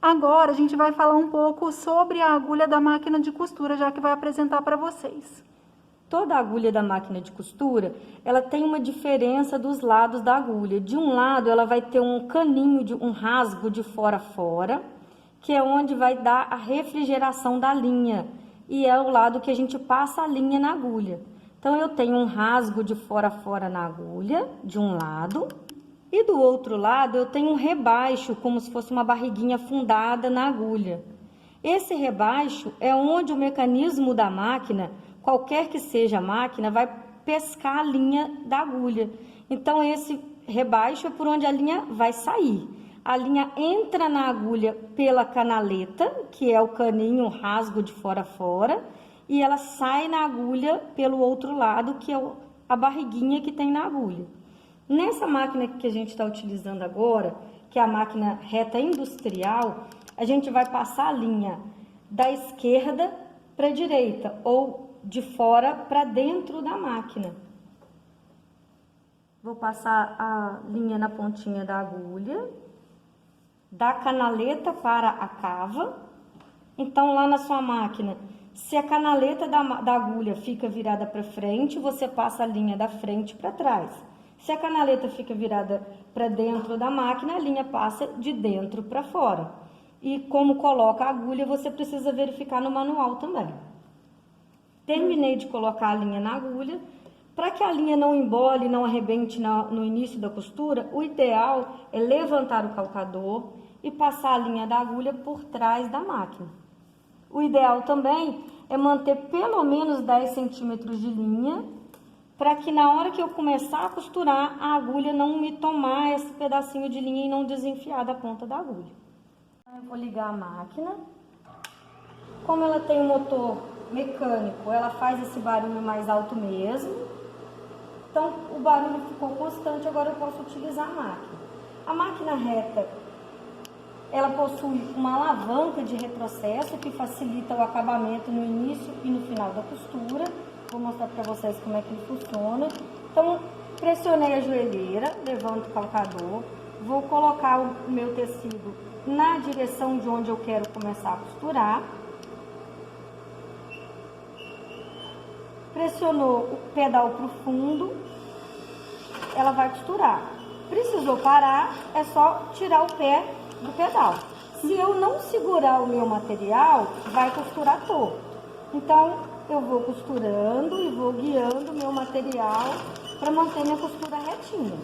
Agora a gente vai falar um pouco sobre a agulha da máquina de costura, já que vai apresentar para vocês. Toda a agulha da máquina de costura, ela tem uma diferença dos lados da agulha. De um lado, ela vai ter um caninho, um rasgo de fora a fora, que é onde vai dar a refrigeração da linha. E é o lado que a gente passa a linha na agulha. Então, eu tenho um rasgo de fora a fora na agulha, de um lado. E do outro lado, eu tenho um rebaixo, como se fosse uma barriguinha fundada na agulha. Esse rebaixo é onde o mecanismo da máquina, qualquer que seja a máquina, vai pescar a linha da agulha. Então, esse rebaixo é por onde a linha vai sair. A linha entra na agulha pela canaleta, que é o caninho, o rasgo de fora a fora, e ela sai na agulha pelo outro lado, que é a barriguinha que tem na agulha. Nessa máquina que a gente está utilizando agora, que é a máquina reta industrial, a gente vai passar a linha da esquerda para a direita, ou de fora para dentro da máquina. Vou passar a linha na pontinha da agulha, da canaleta para a cava. Então, lá na sua máquina, se a canaleta da agulha fica virada para frente, você passa a linha da frente para trás. Se a canaleta fica virada para dentro da máquina, a linha passa de dentro para fora. E como coloca a agulha, você precisa verificar no manual também. Terminei de colocar a linha na agulha. Para que a linha não embole, não arrebente no início da costura, o ideal é levantar o calcador e passar a linha da agulha por trás da máquina. O ideal também é manter pelo menos 10 centímetros de linha, para que na hora que eu começar a costurar, a agulha não me tomar esse pedacinho de linha e não desenfiar da ponta da agulha. Eu vou ligar a máquina. Como ela tem um motor mecânico, ela faz esse barulho mais alto mesmo. Então, o barulho ficou constante, agora eu posso utilizar a máquina. A máquina reta, ela possui uma alavanca de retrocesso que facilita o acabamento no início e no final da costura. Vou mostrar para vocês como é que ele funciona. Então, pressionei a joelheira, levanto o calcador, vou colocar o meu tecido na direção de onde eu quero começar a costurar. Pressionou o pedal para o fundo, ela vai costurar. Precisou parar, é só tirar o pé do pedal. Se eu não segurar o meu material, vai costurar torto. Então, eu vou costurando e vou guiando o meu material para manter minha costura retinha.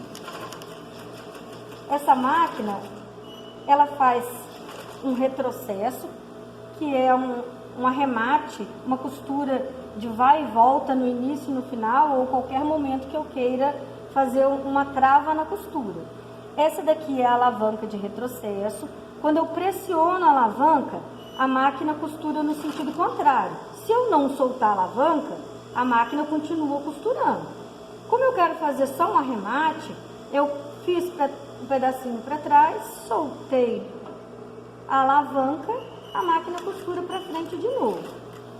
Essa máquina, ela faz um retrocesso, que é um arremate, uma costura de vai e volta no início e no final, ou qualquer momento que eu queira fazer uma trava na costura. Essa daqui é a alavanca de retrocesso. Quando eu pressiono a alavanca, a máquina costura no sentido contrário. Se eu não soltar a alavanca, a máquina continua costurando. Como eu quero fazer só um arremate, eu Fiz um pedacinho para trás, soltei a alavanca, a máquina costura para frente de novo.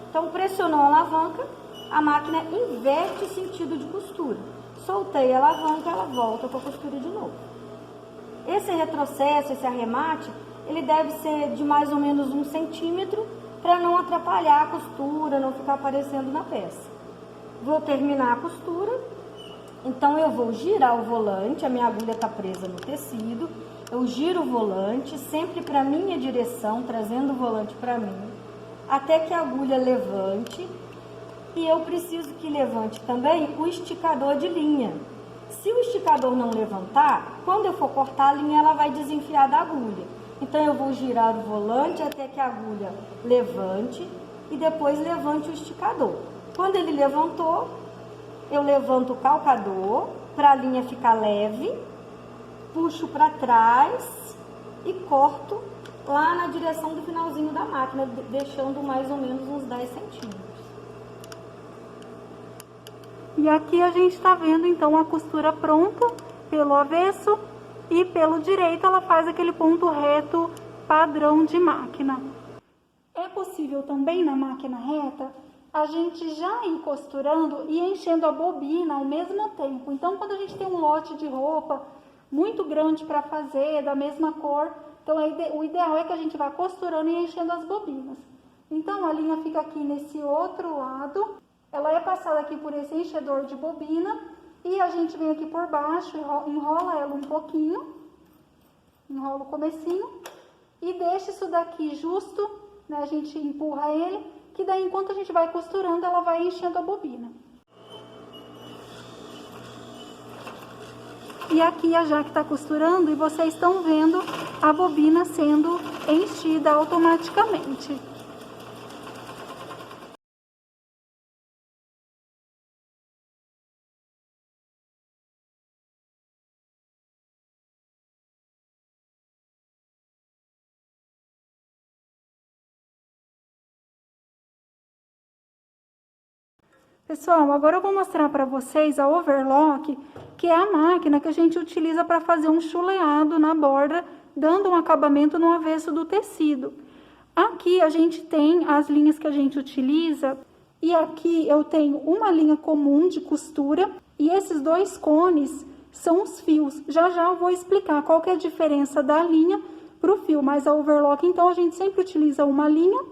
Então, pressionou a alavanca, a máquina inverte o sentido de costura. Soltei a alavanca, ela volta com a costura de novo. Esse retrocesso, esse arremate, ele deve ser de mais ou menos 1 centímetro para não atrapalhar a costura, não ficar aparecendo na peça. Vou terminar a costura, então eu vou girar o volante, a minha agulha está presa no tecido, eu giro o volante sempre para a minha direção, trazendo o volante para mim, até que a agulha levante, e eu preciso que levante também o esticador de linha. Se o esticador não levantar, quando eu for cortar a linha, ela vai desenfiar da agulha. Então, eu vou girar o volante até que a agulha levante e depois levante o esticador. Quando ele levantou, eu levanto o calcador para a linha ficar leve, puxo para trás e corto lá na direção do finalzinho da máquina, deixando mais ou menos uns 10 centímetros. E aqui a gente está vendo então a costura pronta pelo avesso e pelo direito ela faz aquele ponto reto padrão de máquina. É possível também na máquina reta a gente já ir costurando e enchendo a bobina ao mesmo tempo. Então quando a gente tem um lote de roupa muito grande para fazer, da mesma cor, então o ideal é que a gente vá costurando e enchendo as bobinas. Então a linha fica aqui nesse outro lado. Ela é passada aqui por esse enchedor de bobina e a gente vem aqui por baixo, enrola ela um pouquinho, enrola o comecinho e deixa isso daqui justo, né? A gente empurra ele, que daí enquanto a gente vai costurando, ela vai enchendo a bobina. E aqui a Jaque está costurando e vocês estão vendo a bobina sendo enchida automaticamente. Pessoal, agora eu vou mostrar para vocês a overlock, que é a máquina que a gente utiliza para fazer um chuleado na borda, dando um acabamento no avesso do tecido. Aqui a gente tem as linhas que a gente utiliza, e aqui eu tenho uma linha comum de costura, e esses 2 cones são os fios. Já já eu vou explicar qual que é a diferença da linha para o fio, mas a overlock, então, a gente sempre utiliza uma linha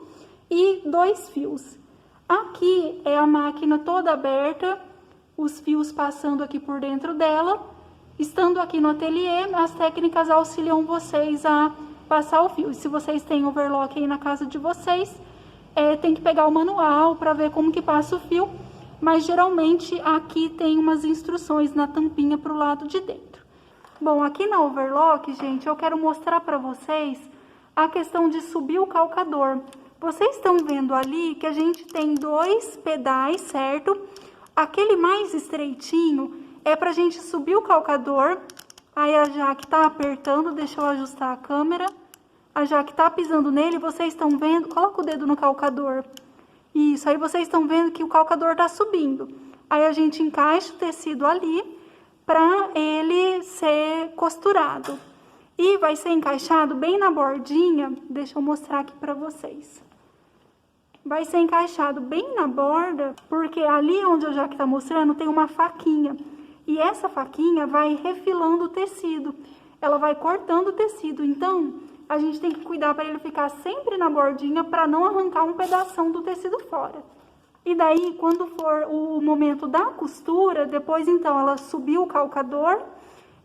e 2 fios. Aqui é a máquina toda aberta, os fios passando aqui por dentro dela. Estando aqui no ateliê, as técnicas auxiliam vocês a passar o fio. E se vocês têm overlock aí na casa de vocês, tem que pegar o manual para ver como que passa o fio. Mas geralmente aqui tem umas instruções na tampinha para o lado de dentro. Bom, aqui na overlock, gente, eu quero mostrar para vocês a questão de subir o calcador. Vocês estão vendo ali que a gente tem 2 pedais, certo? Aquele mais estreitinho é pra gente subir o calcador. Aí a Jaque tá apertando, deixa eu ajustar a câmera. A Jaque tá pisando nele, vocês estão vendo? Coloca o dedo no calcador. Isso, aí vocês estão vendo que o calcador tá subindo. Aí a gente encaixa o tecido ali pra ele ser costurado. E vai ser encaixado bem na bordinha, deixa eu mostrar aqui pra vocês. Vai ser encaixado bem na borda, porque ali onde a Jaque está mostrando tem uma faquinha. E essa faquinha vai refilando o tecido, ela vai cortando o tecido. Então, a gente tem que cuidar para ele ficar sempre na bordinha, para não arrancar um pedação do tecido fora. E daí, quando for o momento da costura, depois então ela subiu o calcador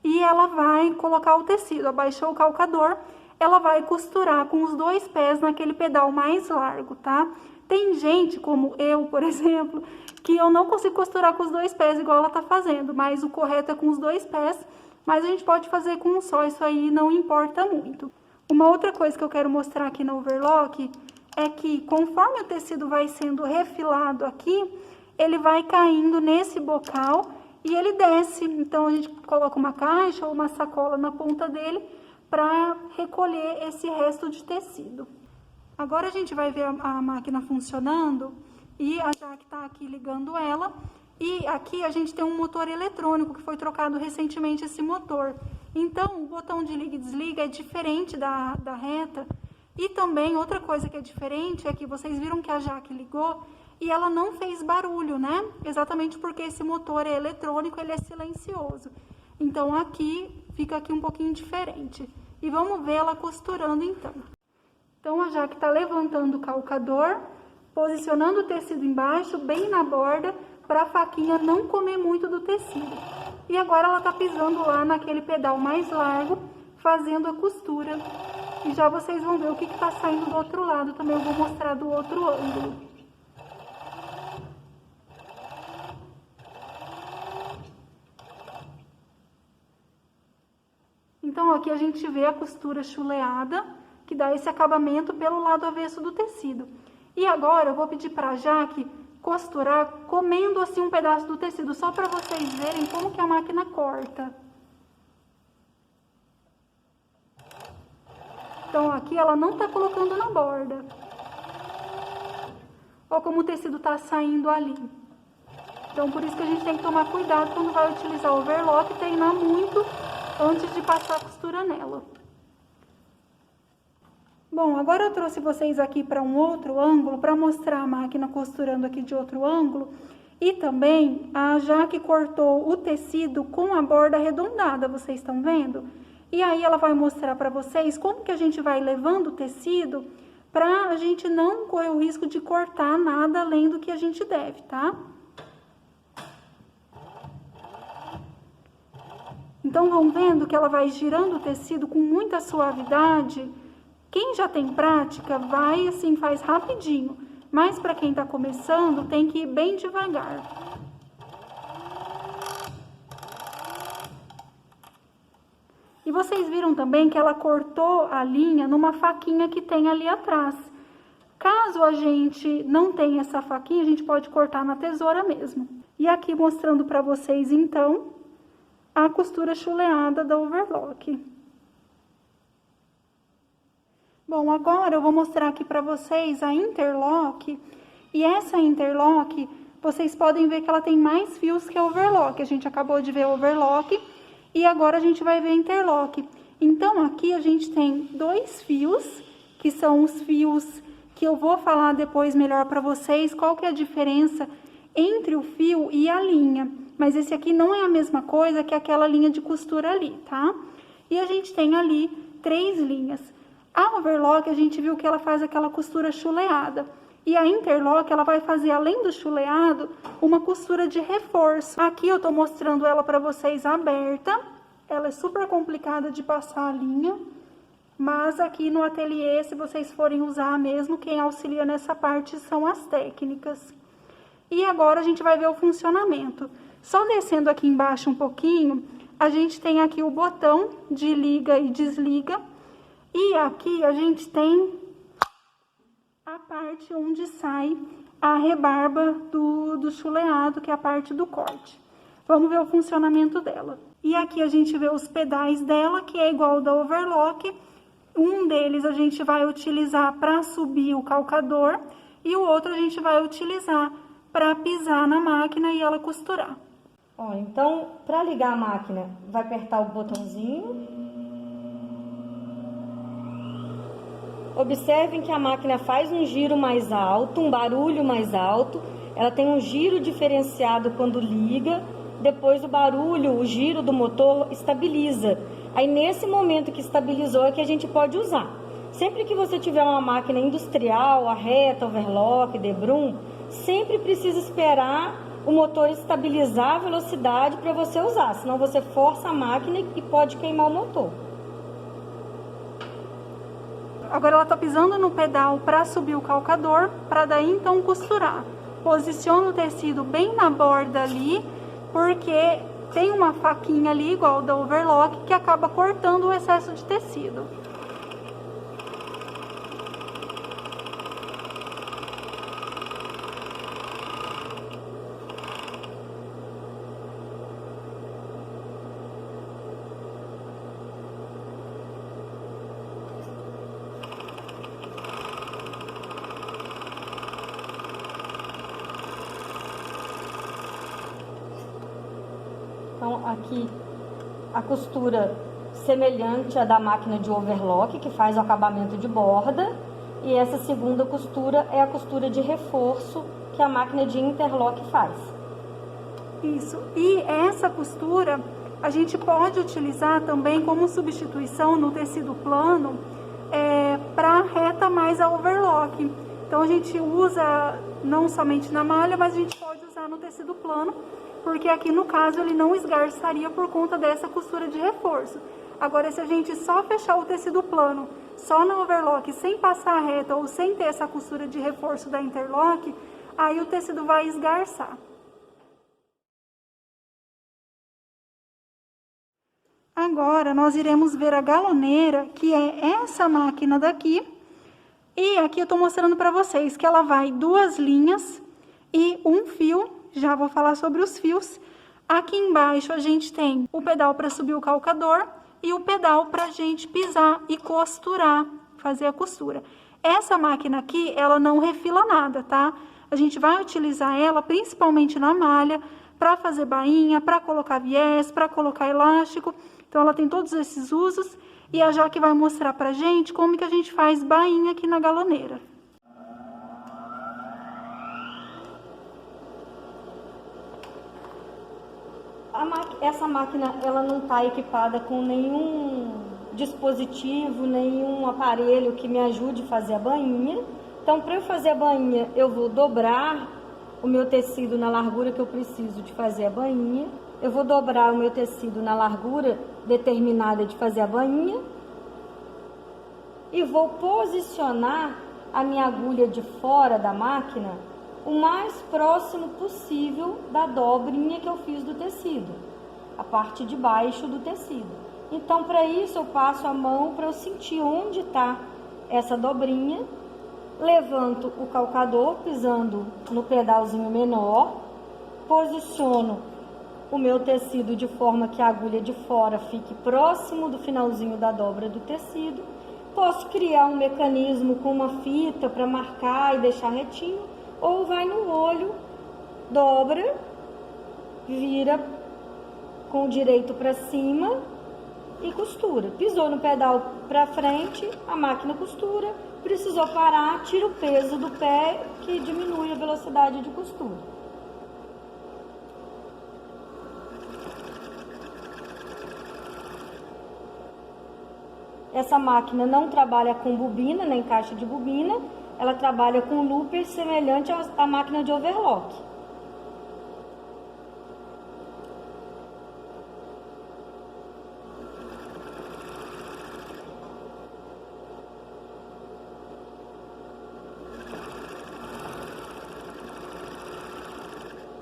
e ela vai colocar o tecido. Abaixou o calcador, ela vai costurar com os 2 pés naquele pedal mais largo, tá? Tem gente, como eu, por exemplo, que eu não consigo costurar com os 2 pés igual ela tá fazendo, mas o correto é com os 2 pés, mas a gente pode fazer com um só, isso aí não importa muito. Uma outra coisa que eu quero mostrar aqui no overlock é que conforme o tecido vai sendo refilado aqui, ele vai caindo nesse bocal e ele desce. Então a gente coloca uma caixa ou uma sacola na ponta dele para recolher esse resto de tecido. Agora a gente vai ver a máquina funcionando e a Jaque está aqui ligando ela. E aqui a gente tem um motor eletrônico que foi trocado recentemente esse motor. Então, o botão de liga e desliga é diferente da reta. E também, outra coisa que é diferente é que vocês viram que a Jaque ligou e ela não fez barulho, né? Exatamente porque esse motor é eletrônico, ele é silencioso. Então, aqui, fica aqui um pouquinho diferente. E vamos ver ela costurando, então. Então, a Jaque tá levantando o calcador, posicionando o tecido embaixo, bem na borda, para a faquinha não comer muito do tecido. E agora ela tá pisando lá naquele pedal mais largo, fazendo a costura. E já vocês vão ver o que tá saindo do outro lado, também eu vou mostrar do outro ângulo. Então, aqui a gente vê a costura chuleada, que dá esse acabamento pelo lado avesso do tecido. E agora eu vou pedir pra Jaque costurar comendo assim um pedaço do tecido, só para vocês verem como que a máquina corta. Então, aqui ela não tá colocando na borda. Olha como o tecido tá saindo ali. Então, por isso que a gente tem que tomar cuidado quando vai utilizar o overlock, treinar muito antes de passar a costura nela. Bom, agora eu trouxe vocês aqui para um outro ângulo, para mostrar a máquina costurando aqui de outro ângulo. E também, a Jaque cortou o tecido com a borda arredondada, vocês estão vendo? E aí ela vai mostrar para vocês como que a gente vai levando o tecido para a gente não correr o risco de cortar nada além do que a gente deve, tá? Então, vão vendo que ela vai girando o tecido com muita suavidade. Quem já tem prática, vai assim, faz rapidinho. Mas para quem tá começando, tem que ir bem devagar. E vocês viram também que ela cortou a linha numa faquinha que tem ali atrás. Caso a gente não tenha essa faquinha, a gente pode cortar na tesoura mesmo. E aqui mostrando para vocês, então, a costura chuleada da overlock. Bom, agora eu vou mostrar aqui para vocês a interlock. E essa interlock, vocês podem ver que ela tem mais fios que a overlock. A gente acabou de ver a overlock e agora a gente vai ver a interlock. Então, aqui a gente tem 2 fios, que são os fios que eu vou falar depois melhor para vocês, qual que é a diferença entre o fio e a linha. Mas esse aqui não é a mesma coisa que aquela linha de costura ali, tá? E a gente tem ali 3 linhas. A overlock, a gente viu que ela faz aquela costura chuleada. E a interlock, ela vai fazer, além do chuleado, uma costura de reforço. Aqui eu tô mostrando ela para vocês aberta. Ela é super complicada de passar a linha. Mas aqui no ateliê, se vocês forem usar mesmo, quem auxilia nessa parte são as técnicas. E agora a gente vai ver o funcionamento. Só descendo aqui embaixo um pouquinho, a gente tem aqui o botão de liga e desliga. E aqui a gente tem a parte onde sai a rebarba do chuleado, que é a parte do corte. Vamos ver o funcionamento dela. E aqui a gente vê os pedais dela, que é igual ao da overlock. Um deles a gente vai utilizar para subir o calcador e o outro a gente vai utilizar para pisar na máquina e ela costurar. Ó, então, para ligar a máquina, vai apertar o botãozinho. Observem que a máquina faz um giro mais alto, um barulho mais alto. Ela tem um giro diferenciado quando liga. Depois o barulho, o giro do motor estabiliza. Aí nesse momento que estabilizou é que a gente pode usar. Sempre que você tiver uma máquina industrial, a reta, overlock, debrum, sempre precisa esperar o motor estabilizar a velocidade para você usar. Senão você força a máquina e pode queimar o motor. Agora ela tá pisando no pedal para subir o calcador, para daí então costurar. Posiciona o tecido bem na borda ali, porque tem uma faquinha ali, igual da overlock, que acaba cortando o excesso de tecido. Então, aqui a costura semelhante à da máquina de overlock, que faz o acabamento de borda, e essa segunda costura é a costura de reforço que a máquina de interlock faz. Isso. E essa costura a gente pode utilizar também como substituição no tecido plano para reta mais a overlock. Então a gente usa não somente na malha, mas a gente pode usar no tecido plano, porque aqui no caso ele não esgarçaria por conta dessa costura de reforço. Agora, se a gente só fechar o tecido plano, só na overlock, sem passar a reta ou sem ter essa costura de reforço da interlock, aí o tecido vai esgarçar. Agora, nós iremos ver a galoneira, que é essa máquina daqui. E aqui eu estou mostrando para vocês que ela vai 2 linhas e um fio. Já vou falar sobre os fios. Aqui embaixo a gente tem o pedal para subir o calcador e o pedal para a gente pisar e costurar, fazer a costura. Essa máquina aqui, ela não refila nada, tá? A gente vai utilizar ela principalmente na malha, para fazer bainha, para colocar viés, para colocar elástico. Então, ela tem todos esses usos e a Jaque vai mostrar pra gente como que a gente faz bainha aqui na galoneira. Essa máquina, ela não está equipada com nenhum dispositivo, nenhum aparelho que me ajude a fazer a bainha. Então, para eu fazer a bainha, eu vou dobrar o meu tecido na largura que eu preciso de fazer a bainha. Eu vou dobrar o meu tecido na largura determinada de fazer a bainha e vou posicionar a minha agulha de fora da máquina o mais próximo possível da dobrinha que eu fiz do tecido, a parte de baixo do tecido. Então, para isso, eu passo a mão para eu sentir onde está essa dobrinha, levanto o calcador pisando no pedalzinho menor, posiciono o meu tecido de forma que a agulha de fora fique próximo do finalzinho da dobra do tecido. Posso criar um mecanismo com uma fita para marcar e deixar retinho, ou vai no olho, dobra, vira com o direito para cima e costura. Pisou no pedal para frente, a máquina costura. Precisou parar, tira o peso do pé, que diminui a velocidade de costura. Essa máquina não trabalha com bobina, nem caixa de bobina, ela trabalha com looper semelhante à máquina de overlock.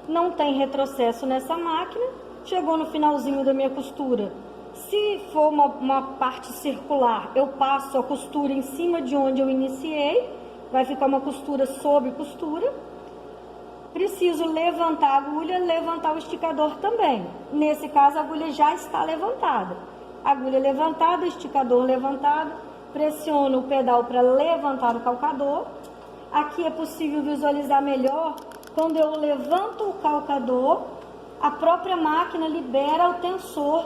Não tem retrocesso nessa máquina. Chegou no finalzinho da minha costura. Se for uma parte circular, eu passo a costura em cima de onde eu iniciei. Vai ficar uma costura sobre costura. Preciso levantar a agulha, levantar o esticador também. Nesse caso, a agulha já está levantada. Agulha levantada, esticador levantado. Pressiono o pedal para levantar o calcador. Aqui é possível visualizar melhor. Quando eu levanto o calcador, a própria máquina libera o tensor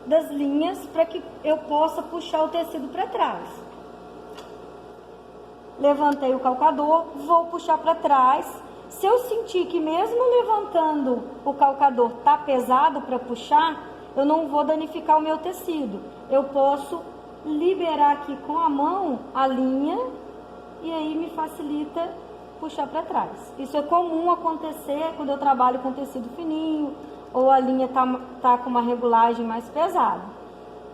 das linhas para que eu possa puxar o tecido para trás. Levantei o calcador, vou puxar para trás. Se eu sentir que mesmo levantando o calcador tá pesado para puxar, eu não vou danificar o meu tecido. Eu posso liberar aqui com a mão a linha e aí me facilita puxar para trás. Isso é comum acontecer quando eu trabalho com tecido fininho ou a linha tá com uma regulagem mais pesada.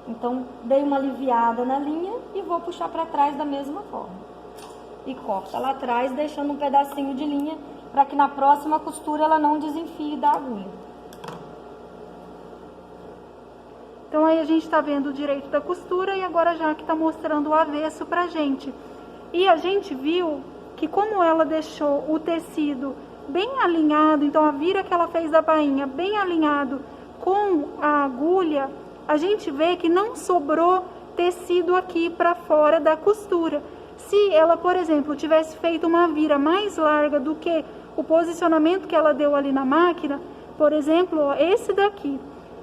Então, dei uma aliviada na linha e vou puxar para trás da mesma forma. E corta lá atrás, deixando um pedacinho de linha para que na próxima costura ela não desenfie da agulha. Então, aí a gente está vendo o direito da costura e agora a Jaque está mostrando o avesso pra gente. E a gente viu que como ela deixou o tecido bem alinhado, então a vira que ela fez da bainha bem alinhado com a agulha, a gente vê que não sobrou tecido aqui para fora da costura. Se ela, por exemplo, tivesse feito uma vira mais larga do que o posicionamento que ela deu ali na máquina, por exemplo, ó, esse daqui,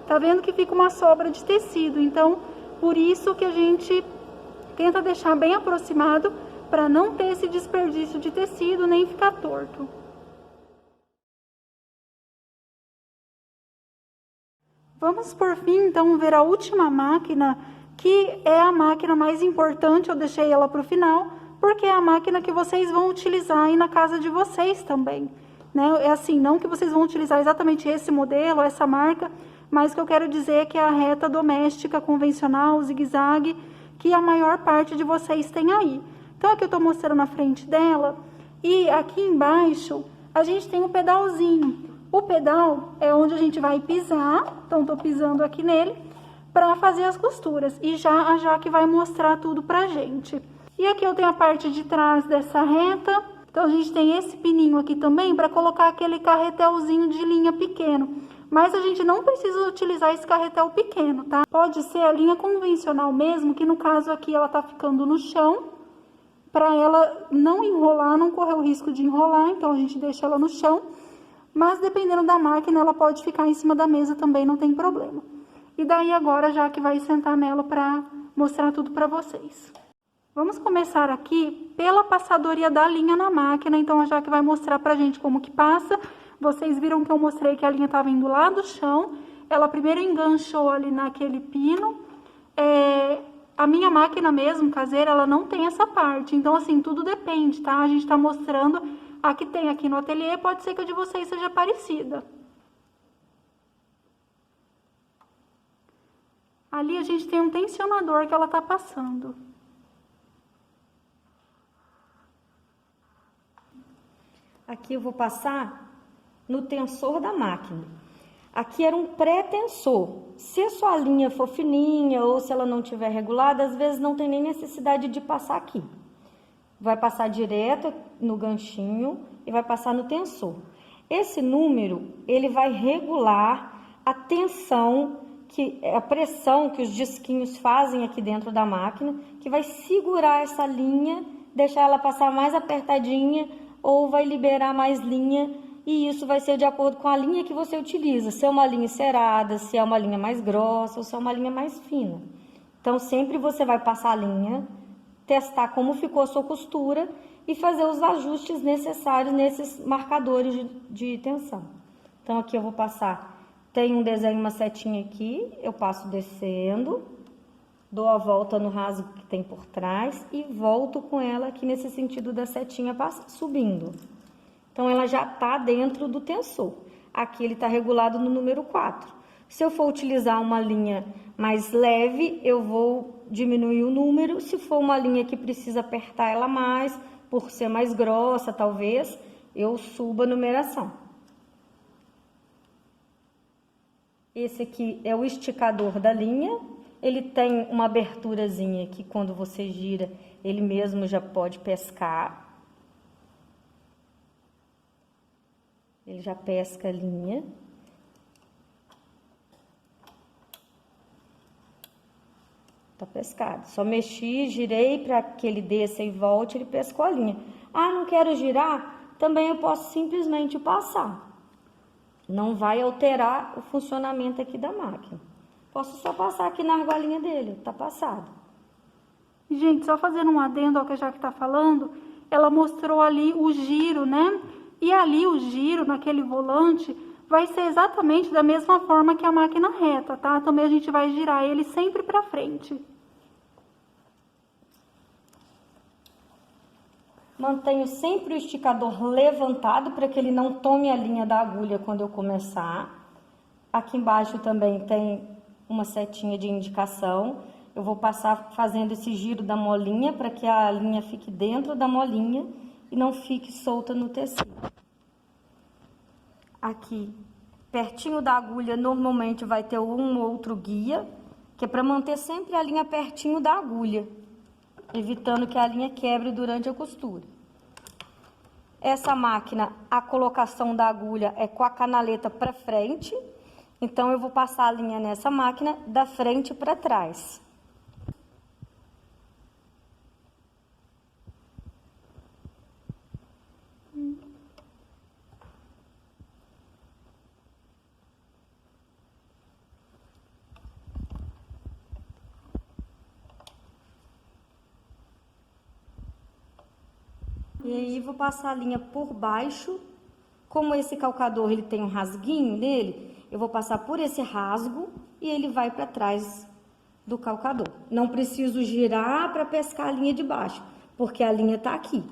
tá vendo que fica uma sobra de tecido. Então, por isso que a gente tenta deixar bem aproximado para não ter esse desperdício de tecido nem ficar torto. Vamos por fim então ver a última máquina, que é a máquina mais importante. Eu deixei ela para o final, porque é a máquina que vocês vão utilizar aí na casa de vocês também, né? É assim, não que vocês vão utilizar exatamente esse modelo, essa marca, mas que eu quero dizer que é a reta doméstica convencional, zigue-zague, que a maior parte de vocês tem aí. Então aqui eu estou mostrando na frente dela, e aqui embaixo a gente tem o pedalzinho. O pedal é onde a gente vai pisar, então estou pisando aqui nele para fazer as costuras. E já a Jaque vai mostrar tudo pra gente. E aqui eu tenho a parte de trás dessa reta. Então a gente tem esse pininho aqui também para colocar aquele carretelzinho de linha pequeno. Mas a gente não precisa utilizar esse carretel pequeno, tá? Pode ser a linha convencional mesmo, que no caso aqui ela tá ficando no chão, para ela não enrolar, não correr o risco de enrolar, então a gente deixa ela no chão. Mas dependendo da máquina, ela pode ficar em cima da mesa também, não tem problema. E daí agora, já que vai sentar nela para mostrar tudo para vocês. Vamos começar aqui pela passadoria da linha na máquina, então a Jaque vai mostrar pra gente como que passa. Vocês viram que eu mostrei que a linha estava indo lá do chão, ela primeiro enganchou ali naquele pino. A minha máquina mesmo, caseira, ela não tem essa parte, então assim, tudo depende, tá? A gente tá mostrando a que tem aqui no ateliê, pode ser que a de vocês seja parecida. Ali a gente tem um tensionador que ela tá passando. Aqui eu vou passar no tensor da máquina. Aqui era um pré-tensor. Se a sua linha for fininha ou se ela não estiver regulada, às vezes não tem nem necessidade de passar aqui. Vai passar direto no ganchinho e vai passar no tensor. Esse número, ele vai regular a tensão, a pressão que os disquinhos fazem aqui dentro da máquina, que vai segurar essa linha, deixar ela passar mais apertadinha ou vai liberar mais linha, e isso vai ser de acordo com a linha que você utiliza, se é uma linha cerada, se é uma linha mais grossa ou se é uma linha mais fina. Então, sempre você vai passar a linha, testar como ficou a sua costura e fazer os ajustes necessários nesses marcadores de tensão. Então, aqui eu vou passar, tem um desenho, uma setinha aqui, eu passo descendo, dou a volta no rasgo que tem por trás e volto com ela aqui nesse sentido da setinha subindo. Então, ela já está dentro do tensor. Aqui ele está regulado no número 4. Se eu for utilizar uma linha mais leve, eu vou diminuir o número. Se for uma linha que precisa apertar ela mais, por ser mais grossa, talvez, eu suba a numeração. Esse aqui é o esticador da linha. Ele tem uma aberturazinha que quando você gira, ele mesmo já pode pescar. Ele já pesca a linha. Tá pescado. Só mexi, girei para que ele desça e volte, ele pescou a linha. Ah, não quero girar? Também eu posso simplesmente passar. Não vai alterar o funcionamento aqui da máquina. Posso só passar aqui na argolinha dele, tá passado. Gente, só fazendo um adendo ao que a Jaque tá falando, ela mostrou ali o giro, né? E ali o giro naquele volante vai ser exatamente da mesma forma que a máquina reta, tá? Também a gente vai girar ele sempre pra frente. Mantenho sempre o esticador levantado para que ele não tome a linha da agulha quando eu começar. Aqui embaixo também tem uma setinha de indicação. Eu vou passar fazendo esse giro da molinha para que a linha fique dentro da molinha e não fique solta no tecido. Aqui, pertinho da agulha, normalmente vai ter um ou outro guia, que é para manter sempre a linha pertinho da agulha, evitando que a linha quebre durante a costura. Essa máquina, a colocação da agulha é com a canaleta para frente, então eu vou passar a linha nessa máquina da frente para trás. E aí vou passar a linha por baixo. Como esse calcador ele tem um rasguinho nele, eu vou passar por esse rasgo e ele vai para trás do calcador. Não preciso girar para pescar a linha de baixo, porque a linha tá aqui.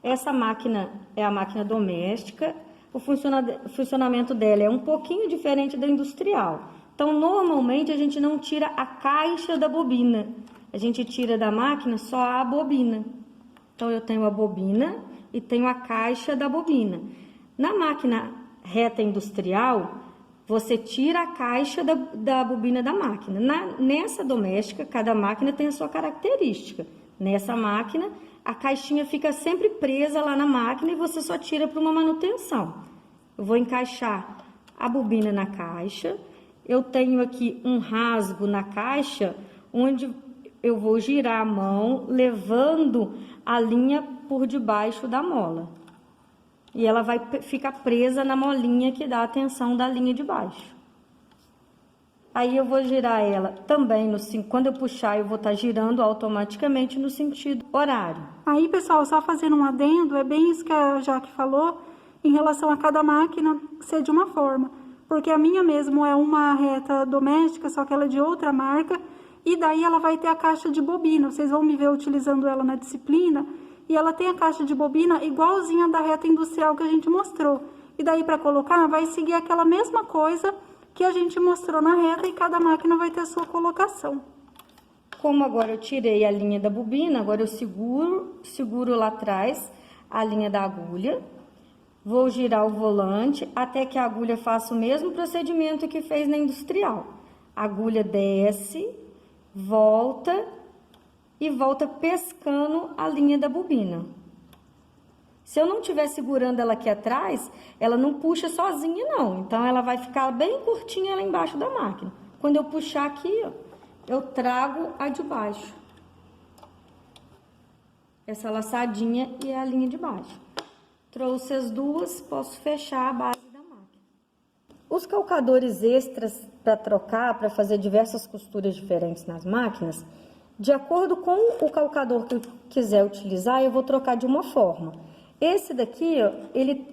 Essa máquina é a máquina doméstica. O funcionamento dela é um pouquinho diferente da industrial. Então, normalmente, a gente não tira a caixa da bobina. A gente tira da máquina só a bobina. Então, eu tenho a bobina e tenho a caixa da bobina. Na máquina reta industrial, você tira a caixa da bobina da máquina. Nessa doméstica, cada máquina tem a sua característica. Nessa máquina, a caixinha fica sempre presa lá na máquina e você só tira para uma manutenção. Eu vou encaixar a bobina na caixa. Eu tenho aqui um rasgo na caixa, onde eu vou girar a mão, levando a linha por debaixo da mola. E ela vai ficar presa na molinha que dá a tensão da linha de baixo. Aí eu vou girar ela também, quando eu puxar, eu vou estar girando automaticamente no sentido horário. Aí, pessoal, só fazendo um adendo, é bem isso que a Jaque falou, em relação a cada máquina ser de uma forma. Porque a minha mesmo é uma reta doméstica, só que ela é de outra marca, e daí ela vai ter a caixa de bobina. Vocês vão me ver utilizando ela na disciplina, e ela tem a caixa de bobina igualzinha da reta industrial que a gente mostrou. E daí, para colocar, vai seguir aquela mesma coisa que a gente mostrou na reta, e cada máquina vai ter a sua colocação. Como agora eu tirei a linha da bobina, agora eu seguro lá atrás a linha da agulha. Vou girar o volante até que a agulha faça o mesmo procedimento que fez na industrial. A agulha desce, volta e volta pescando a linha da bobina. Se eu não estiver segurando ela aqui atrás, ela não puxa sozinha não. Então, ela vai ficar bem curtinha lá embaixo da máquina. Quando eu puxar aqui, ó, eu trago a de baixo. Essa laçadinha e a linha de baixo. Trouxe as duas, posso fechar a base da máquina. Os calcadores extras para trocar, para fazer diversas costuras diferentes nas máquinas, de acordo com o calcador que eu quiser utilizar, eu vou trocar de uma forma. Esse daqui, ó,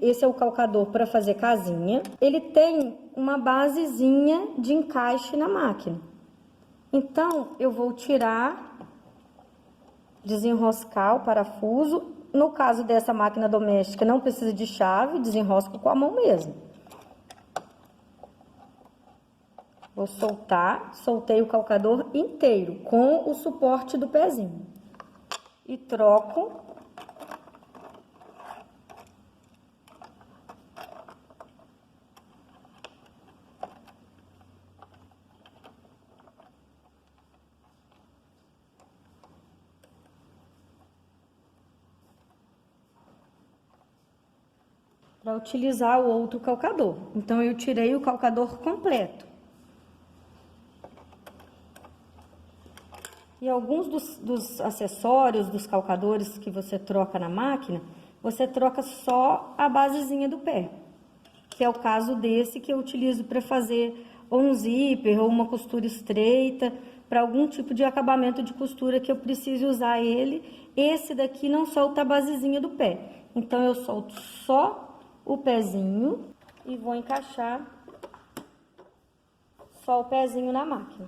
esse é o calcador para fazer casinha. Ele tem uma basezinha de encaixe na máquina. Então, eu vou tirar, desenroscar o parafuso. No caso dessa máquina doméstica, não precisa de chave, desenrosco com a mão mesmo. Vou soltar, soltei o calcador inteiro, com o suporte do pezinho. E troco. Para utilizar o outro calcador. Então, eu tirei o calcador completo. E alguns dos acessórios, dos calcadores que você troca na máquina, você troca só a basezinha do pé. Que é o caso desse que eu utilizo para fazer ou um zíper ou uma costura estreita, para algum tipo de acabamento de costura que eu precise usar ele. Esse daqui não solta a basezinha do pé. Então, eu solto só o pezinho e vou encaixar só o pezinho na máquina.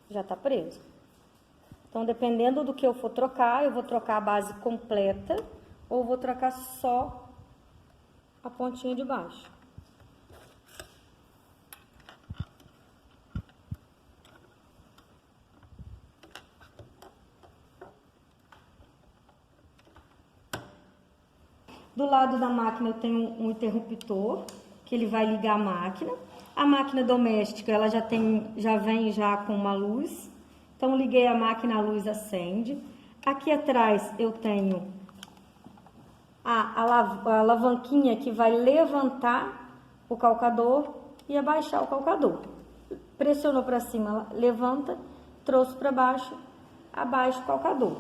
Já tá preso. Então, dependendo do que eu for trocar, eu vou trocar a base completa ou vou trocar só a pontinha de baixo. Do lado da máquina eu tenho um interruptor, que ele vai ligar a máquina. A máquina doméstica, ela já vem com uma luz. Então, liguei a máquina, a luz acende. Aqui atrás eu tenho a alavanquinha que vai levantar o calcador e abaixar o calcador. Pressionou para cima, levanta, trouxe para baixo, abaixa o calcador.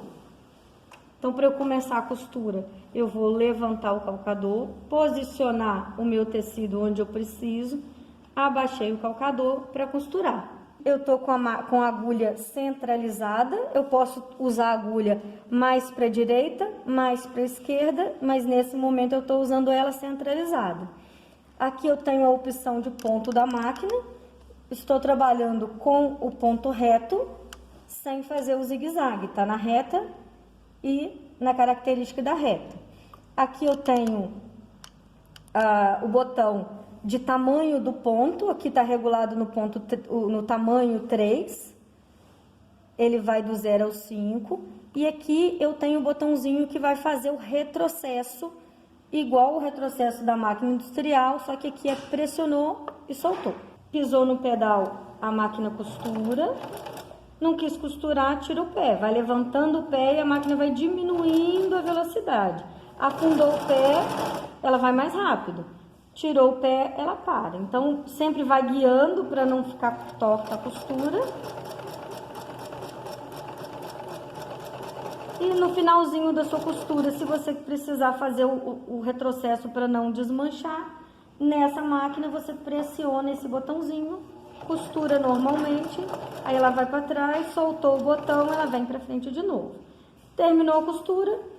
Então, para eu começar a costura, eu vou levantar o calcador, posicionar o meu tecido onde eu preciso, abaixei o calcador para costurar. eu tô com a agulha centralizada, eu posso usar a agulha mais para a direita, mais para a esquerda, mas nesse momento eu estou usando ela centralizada. Aqui eu tenho a opção de ponto da máquina, estou trabalhando com o ponto reto, sem fazer o zigue-zague, tá na reta e na característica da reta. Aqui eu tenho o botão de tamanho do ponto, aqui está regulado no tamanho 3, ele vai do 0 ao 5, e aqui eu tenho o botãozinho que vai fazer o retrocesso, igual o retrocesso da máquina industrial, só que aqui é pressionou e soltou. Pisou no pedal, a máquina costura, não quis costurar, tira o pé, vai levantando o pé e a máquina vai diminuindo a velocidade. Afundou o pé, ela vai mais rápido. Tirou o pé, ela para. Então, sempre vai guiando para não ficar torta a costura. E no finalzinho da sua costura, se você precisar fazer o retrocesso para não desmanchar, nessa máquina você pressiona esse botãozinho, costura normalmente, aí ela vai para trás, soltou o botão, ela vem para frente de novo. Terminou a costura.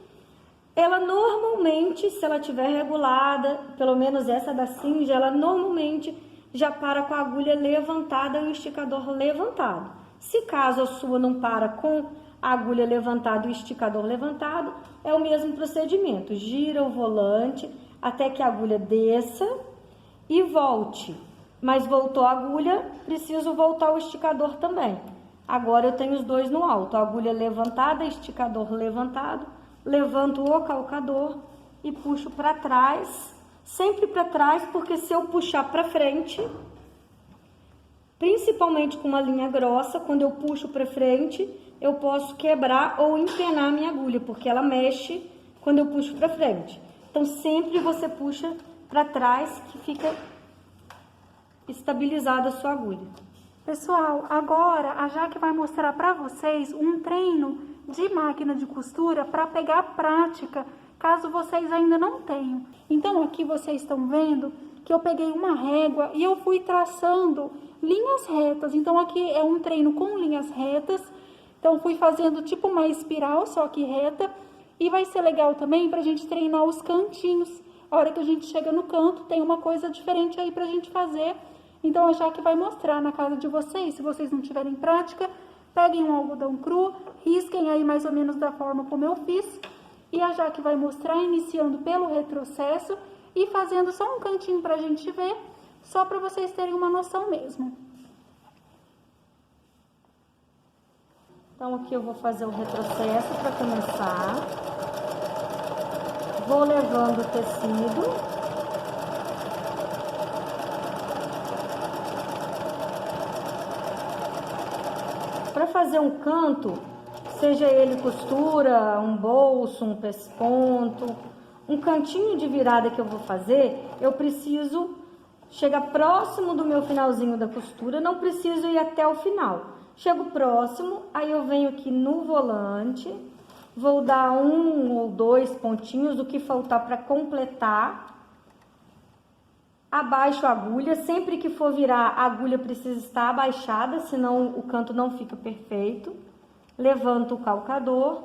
Ela normalmente, se ela estiver regulada, pelo menos essa da Sinja, ela normalmente já para com a agulha levantada e o esticador levantado. Se caso a sua não para com a agulha levantada e o esticador levantado, é o mesmo procedimento. Gira o volante até que a agulha desça e volte. Mas voltou a agulha, preciso voltar o esticador também. Agora eu tenho os dois no alto, a agulha levantada, esticador levantado. Levanto o calcador e puxo para trás, sempre para trás, porque se eu puxar para frente, principalmente com uma linha grossa, quando eu puxo para frente, eu posso quebrar ou empenar a minha agulha, porque ela mexe quando eu puxo para frente. Então, sempre você puxa para trás, que fica estabilizada a sua agulha. Pessoal, agora a Jaque vai mostrar para vocês um treino de máquina de costura para pegar prática, caso vocês ainda não tenham. Então, aqui vocês estão vendo que eu peguei uma régua e eu fui traçando linhas retas. Então, aqui é um treino com linhas retas. Então, fui fazendo tipo uma espiral, só que reta. E vai ser legal também para a gente treinar os cantinhos. A hora que a gente chega no canto, tem uma coisa diferente aí para a gente fazer. Então, a Jaque vai mostrar na casa de vocês. Se vocês não tiverem prática, peguem um algodão cru, risquem aí mais ou menos da forma como eu fiz. E a Jaque vai mostrar iniciando pelo retrocesso e fazendo só um cantinho pra gente ver, só para vocês terem uma noção mesmo. Então, aqui eu vou fazer o retrocesso para começar. Vou levando o tecido. Para fazer um canto, seja ele costura, um bolso, um pesponto, um cantinho de virada que eu vou fazer, eu preciso chegar próximo do meu finalzinho da costura, não preciso ir até o final. Chego próximo, aí eu venho aqui no volante, vou dar 1 ou 2 pontinhos, o que faltar para completar. Abaixo a agulha, sempre que for virar, a agulha precisa estar abaixada, senão o canto não fica perfeito. Levanto o calcador,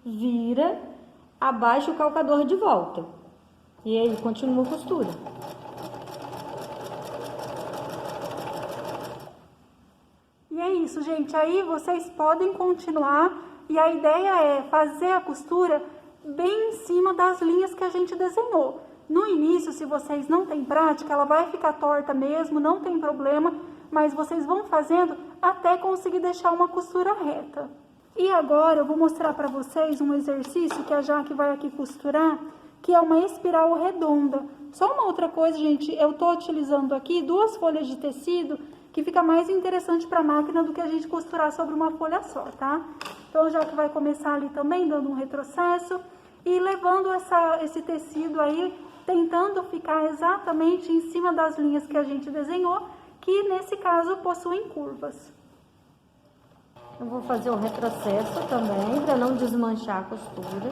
vira, abaixa o calcador de volta. E aí, continua a costura. E é isso, gente. Aí vocês podem continuar. E a ideia é fazer a costura bem em cima das linhas que a gente desenhou. No início, se vocês não têm prática, ela vai ficar torta mesmo, não tem problema, mas vocês vão fazendo até conseguir deixar uma costura reta. E agora eu vou mostrar para vocês um exercício que a Jaque vai aqui costurar, que é uma espiral redonda. Só uma outra coisa, gente, eu tô utilizando aqui 2 folhas de tecido, que fica mais interessante para a máquina do que a gente costurar sobre uma folha só, tá? Então, a Jaque vai começar ali também, dando um retrocesso e levando esse tecido aí, tentando ficar exatamente em cima das linhas que a gente desenhou, que nesse caso possuem curvas. Eu vou fazer o retrocesso também, para não desmanchar a costura.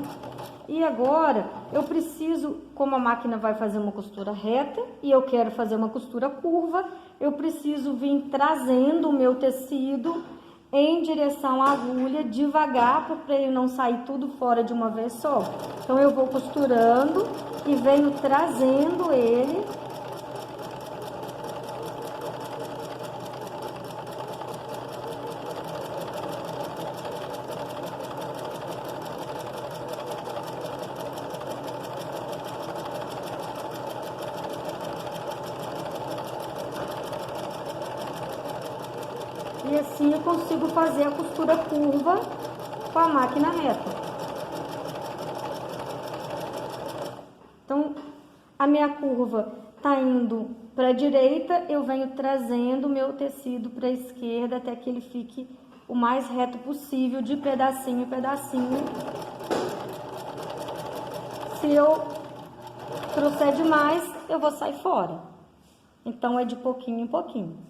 E agora, eu preciso, como a máquina vai fazer uma costura reta, e eu quero fazer uma costura curva, eu preciso vir trazendo o meu tecido em direção à agulha, devagar, para ele não sair tudo fora de uma vez só. Então, eu vou costurando e venho trazendo ele. E assim eu consigo fazer a costura curva com a máquina reta. Então, a minha curva tá indo para a direita, eu venho trazendo o meu tecido para a esquerda até que ele fique o mais reto possível, de pedacinho em pedacinho. Se eu trouxer demais, eu vou sair fora. Então, é de pouquinho em pouquinho.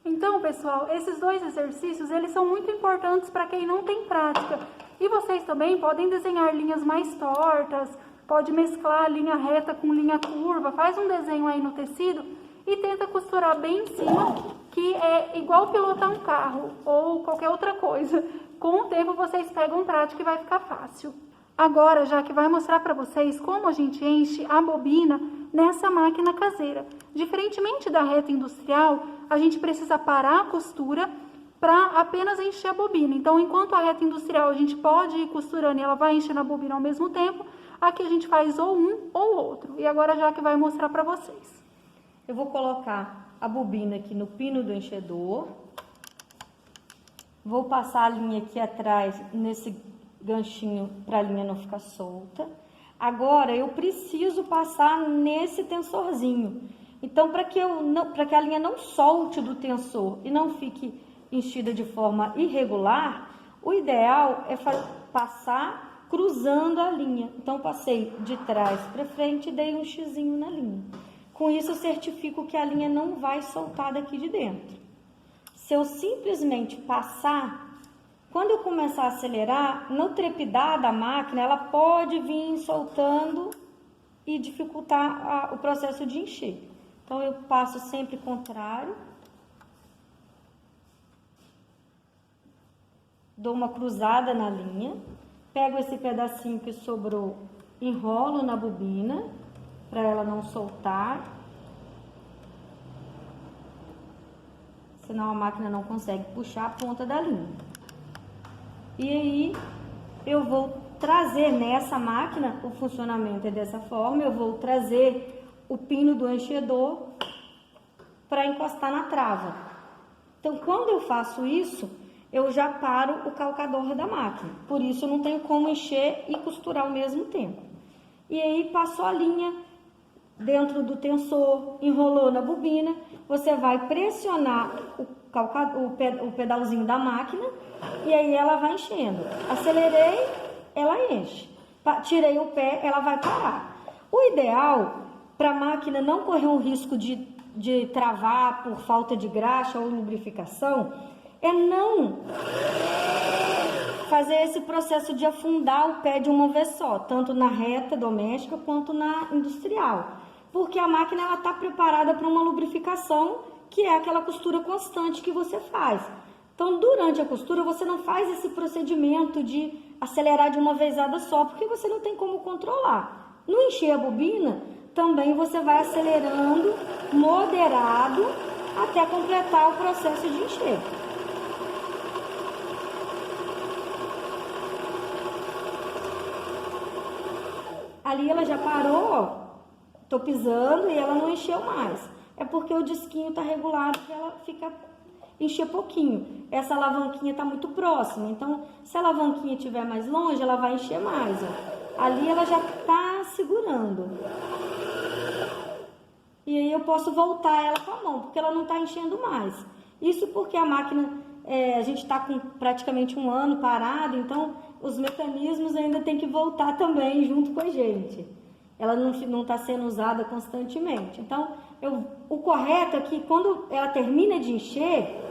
Então, pessoal, esses dois exercícios, eles são muito importantes para quem não tem prática. E vocês também podem desenhar linhas mais tortas, pode mesclar linha reta com linha curva, faz um desenho aí no tecido e tenta costurar bem em cima, que é igual pilotar um carro ou qualquer outra coisa. Com o tempo vocês pegam prática e vai ficar fácil. Agora, já que vai mostrar para vocês como a gente enche a bobina nessa máquina caseira. Diferentemente da reta industrial, a gente precisa parar a costura para apenas encher a bobina. Então, enquanto a reta industrial a gente pode ir costurando e ela vai enchendo a bobina ao mesmo tempo, aqui a gente faz ou um ou outro. E agora já que vai mostrar para vocês. Eu vou colocar a bobina aqui no pino do enchedor. Vou passar a linha aqui atrás nesse ganchinho para a linha não ficar solta. Agora eu preciso passar nesse tensorzinho. Então, para que a linha não solte do tensor e não fique enchida de forma irregular, o ideal é passar cruzando a linha. Então, passei de trás para frente e dei um xizinho na linha. Com isso, eu certifico que a linha não vai soltar daqui de dentro. Se eu simplesmente passar, quando eu começar a acelerar, no trepidar da máquina, ela pode vir soltando e dificultar o processo de encher. Então, eu passo sempre contrário. Dou uma cruzada na linha. Pego esse pedacinho que sobrou, enrolo na bobina, para ela não soltar. Senão a máquina não consegue puxar a ponta da linha. E aí, eu vou trazer nessa máquina, o funcionamento é dessa forma, eu vou trazer o pino do enchedor para encostar na trava. Então, quando eu faço isso, eu já paro o calcador da máquina. Por isso, eu não tenho como encher e costurar ao mesmo tempo. E aí, passou a linha dentro do tensor, enrolou na bobina, você vai pressionar o pedalzinho da máquina e aí ela vai enchendo. Acelerei, ela enche. Tirei o pé, ela vai parar. O ideal, para a máquina não correr um risco de travar por falta de graxa ou lubrificação, é não fazer esse processo de afundar o pé de uma vez só, tanto na reta doméstica quanto na industrial, porque a máquina está preparada para uma lubrificação, que é aquela costura constante que você faz. Então, durante a costura, você não faz esse procedimento de acelerar de uma vezada só, porque você não tem como controlar. No encher a bobina, também você vai acelerando moderado até completar o processo de encher. Ali ela já parou, ó, tô pisando e ela não encheu mais. É porque o disquinho tá regulado que ela encher pouquinho. Essa alavanquinha tá muito próxima, então se a alavanquinha estiver mais longe, ela vai encher mais, ó. Ali ela já tá segurando. E aí eu posso voltar ela com a mão, porque ela não tá enchendo mais. Isso porque a máquina, a gente tá com praticamente um ano parado, então os mecanismos ainda tem que voltar também junto com a gente. Ela não está sendo usada constantemente. Então, o correto é que quando ela termina de encher,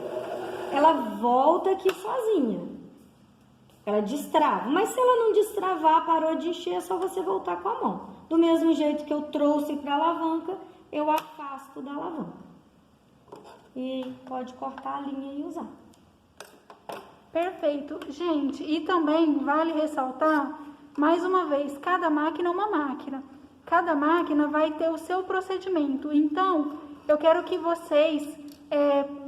ela volta aqui sozinha. Ela destrava. Mas se ela não destravar, parou de encher, é só você voltar com a mão. Do mesmo jeito que eu trouxe para a alavanca, eu afasto da alavanca. E pode cortar a linha e usar. Perfeito. Gente, e também vale ressaltar, mais uma vez, cada máquina é uma máquina. Cada máquina vai ter o seu procedimento. Então, eu quero que vocês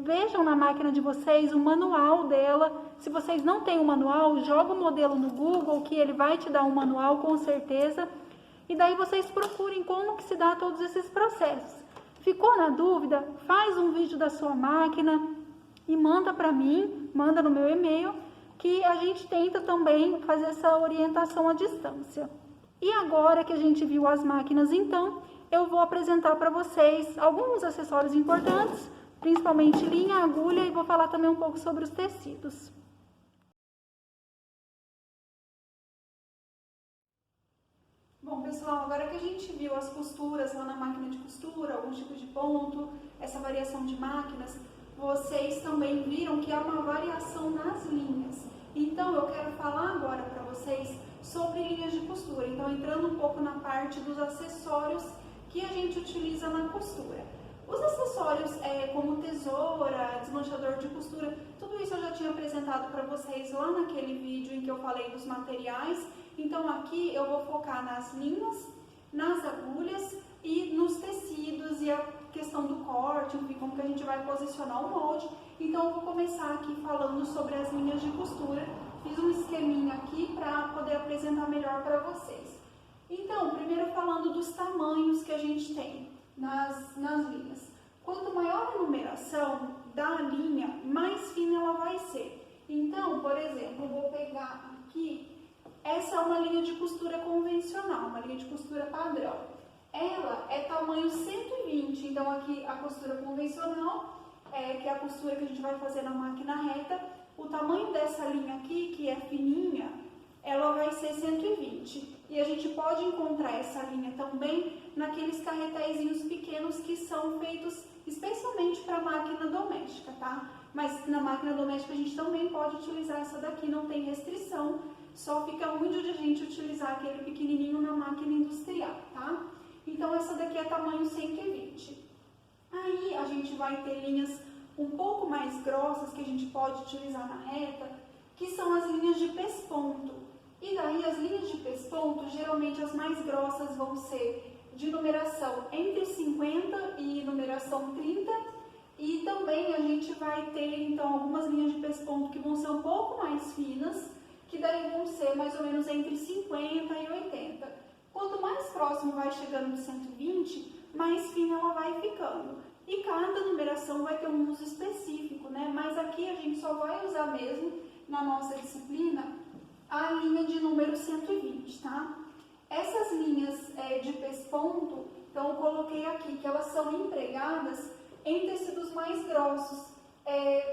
vejam na máquina de vocês o manual dela. Se vocês não têm o manual, joga o modelo no Google, que ele vai te dar um manual com certeza. E daí vocês procurem como que se dá todos esses processos. Ficou na dúvida? Faz um vídeo da sua máquina e manda para mim, manda no meu e-mail, que a gente tenta também fazer essa orientação à distância. E agora que a gente viu as máquinas, então, eu vou apresentar para vocês alguns acessórios importantes, principalmente linha, agulha, e vou falar também um pouco sobre os tecidos. Bom, pessoal, agora que a gente viu as costuras lá na máquina de costura, alguns tipos de ponto, essa variação de máquinas, vocês também viram que há uma variação nas linhas. Então, eu quero falar agora para vocês sobre linhas de costura. Então, entrando um pouco na parte dos acessórios que a gente utiliza na costura. Os acessórios como tesoura, desmanchador de costura, tudo isso eu já tinha apresentado para vocês lá naquele vídeo em que eu falei dos materiais. Então aqui eu vou focar nas linhas, nas agulhas e nos tecidos e a questão do corte, enfim, como que a gente vai posicionar o molde. Então eu vou começar aqui falando sobre as linhas de costura. Fiz um esqueminha aqui para poder apresentar melhor para vocês. Então, primeiro falando dos tamanhos que a gente tem nas linhas. Quanto maior a numeração da linha, mais fina ela vai ser. Então, por exemplo, eu vou pegar aqui, essa é uma linha de costura convencional, uma linha de costura padrão. Ela é tamanho 120, então aqui a costura convencional, que é a costura que a gente vai fazer na máquina reta, o tamanho dessa linha aqui, que é fininha, ela vai ser 120. E a gente pode encontrar essa linha também naqueles carretéisinhos pequenos que são feitos especialmente para máquina doméstica, tá? Mas na máquina doméstica a gente também pode utilizar essa daqui, não tem restrição, só fica ruim de a gente utilizar aquele pequenininho na máquina industrial, tá? Então essa daqui é tamanho 120. Aí a gente vai ter linhas um pouco mais grossas que a gente pode utilizar na reta, que são as linhas de pesponto. E daí as linhas de pesponto, geralmente as mais grossas vão ser de numeração entre 50 e numeração 30. E também a gente vai ter então algumas linhas de pesponto que vão ser um pouco mais finas, que daí vão ser mais ou menos entre 50 e 80. Quanto mais próximo vai chegando de 120, mais fina ela vai ficando. E cada numeração vai ter um uso específico, né? Mas aqui a gente só vai usar mesmo, na nossa disciplina, a linha de número 120, tá? Essas linhas de pesponto, então eu coloquei aqui que elas são empregadas em tecidos mais grossos.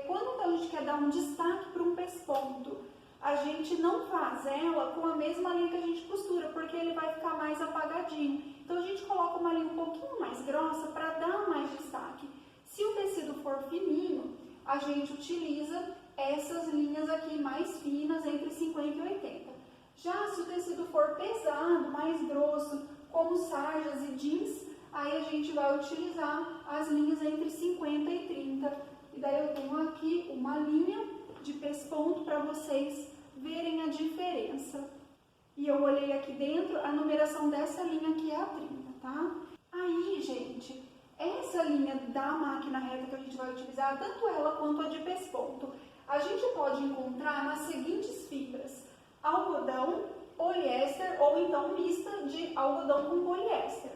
Quando então a gente quer dar um destaque para um pesponto, a gente não faz ela com a mesma linha que a gente costura, porque ele vai ficar mais apagadinho. Então a gente coloca uma linha um pouquinho mais grossa para dar mais destaque. Se o tecido for fininho, a gente utiliza essas linhas aqui mais finas, entre 50 e 80. Já se o tecido for pesado, mais grosso, como sarjas e jeans, aí a gente vai utilizar as linhas entre 50 e 30. E daí eu tenho aqui uma linha de pesponto para vocês verem a diferença. E eu olhei aqui dentro, a numeração dessa linha aqui é a 30, tá? Aí, gente, essa linha da máquina reta que a gente vai utilizar, tanto ela quanto a de pesponto, a gente pode encontrar nas seguintes fibras: algodão, poliéster ou então mista de algodão com poliéster.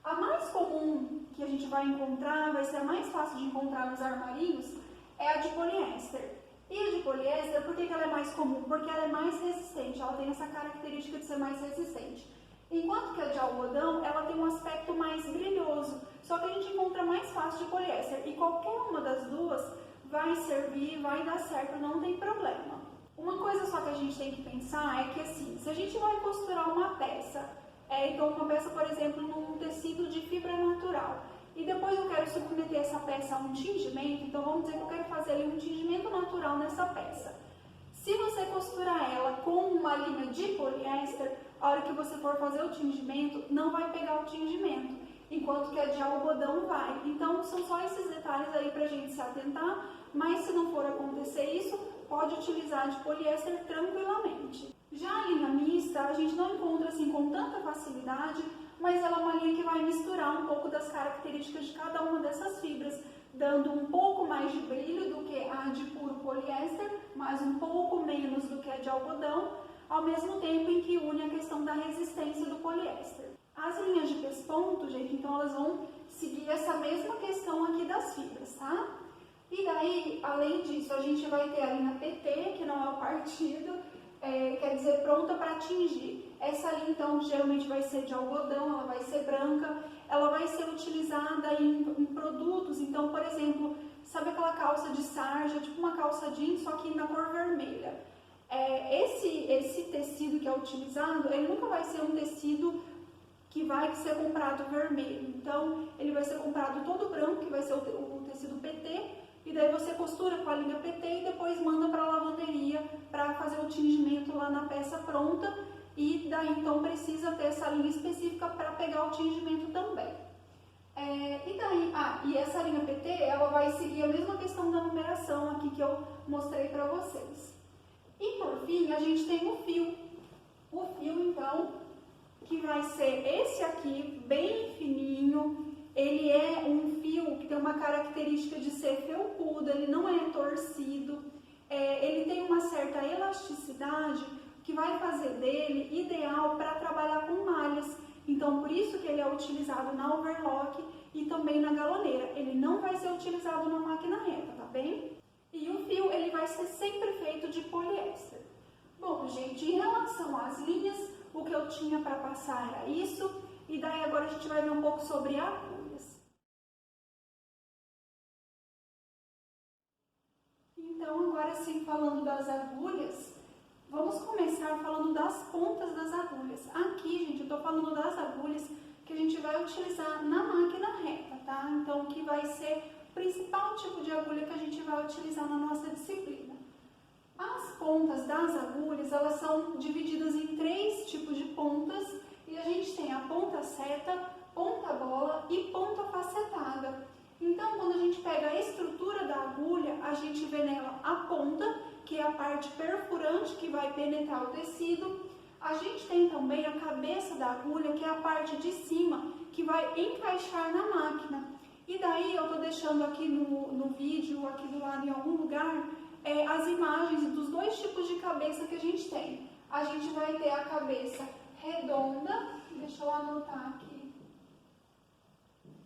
A mais comum que a gente vai encontrar, vai ser a mais fácil de encontrar nos armarinhos, é a de poliéster. E a de poliéster, por que ela é mais comum? Porque ela é mais resistente, ela tem essa característica de ser mais resistente. Enquanto que a de algodão, ela tem um aspecto mais brilhoso, só que a gente encontra mais fácil de poliéster. E qualquer uma das duas vai servir, vai dar certo, não tem problema. Uma coisa só que a gente tem que pensar é que assim, se a gente vai costurar uma peça, então uma peça, por exemplo, num tecido de fibra natural, e depois eu quero submeter essa peça a um tingimento, então vamos dizer que eu quero fazer ali um tingimento natural nessa peça. Se você costurar ela com uma linha de poliéster, a hora que você for fazer o tingimento, não vai pegar o tingimento, enquanto que a de algodão vai. Então, são só esses detalhes aí pra gente se atentar, mas se não for acontecer isso, pode utilizar de poliéster tranquilamente. Já a linha mista, a gente não encontra assim com tanta facilidade, mas ela é uma linha que vai misturar um pouco das características de cada uma dessas fibras, dando um pouco mais de brilho do que a de puro poliéster, mas um pouco menos do que a de algodão, ao mesmo tempo em que une a questão da resistência do poliéster. As linhas de pesponto, gente, então elas vão seguir essa mesma questão aqui das fibras, tá? E daí, além disso, a gente vai ter a linha PT, que não é o partido, quer dizer, pronta para tingir. Essa linha, então, geralmente vai ser de algodão, ela vai ser branca, ela vai ser utilizada em produtos. Então, por exemplo, sabe aquela calça de sarja, tipo uma calça jeans, só que na cor vermelha. Esse tecido que é utilizado, ele nunca vai ser um tecido que vai ser comprado vermelho. Então, ele vai ser comprado todo branco, que vai ser o tecido PT, e daí você costura com a linha PT e depois manda para a lavanderia para fazer o tingimento lá na peça pronta, e daí então precisa ter essa linha específica para pegar o tingimento também. E essa linha PT, ela vai seguir a mesma questão da numeração aqui que eu mostrei para vocês. E por fim, a gente tem o fio. O fio, então, que vai ser esse aqui, bem fininho. Ele é um fio que tem uma característica de ser felpudo, ele não é torcido. Ele tem uma certa elasticidade que vai fazer dele ideal para trabalhar com malhas. Então, por isso que ele é utilizado na overlock e também na galoneira. Ele não vai ser utilizado na máquina reta, tá bem? E o fio, ele vai ser sempre feito de poliéster. Bom, gente, em relação às linhas, o que eu tinha para passar era isso. E daí agora a gente vai ver um pouco sobre agulhas. Então, agora sim, falando das agulhas, vamos começar falando das pontas das agulhas. Aqui, gente, eu estou falando das agulhas que a gente vai utilizar na máquina reta, tá? Então, que vai ser o principal tipo de agulha que a gente vai utilizar na nossa disciplina. As pontas das agulhas, elas são divididas em 3 tipos de pontas, e a gente tem a ponta seta, ponta bola e ponta facetada. Então, quando a gente pega a estrutura da agulha, a gente vê nela a ponta, que é a parte perfurante que vai penetrar o tecido. A gente tem também a cabeça da agulha, que é a parte de cima, que vai encaixar na máquina. E daí eu estou deixando aqui no vídeo, aqui do lado em algum lugar, as imagens dos 2 tipos de cabeça que a gente tem. A gente vai ter a cabeça redonda, deixa eu anotar aqui.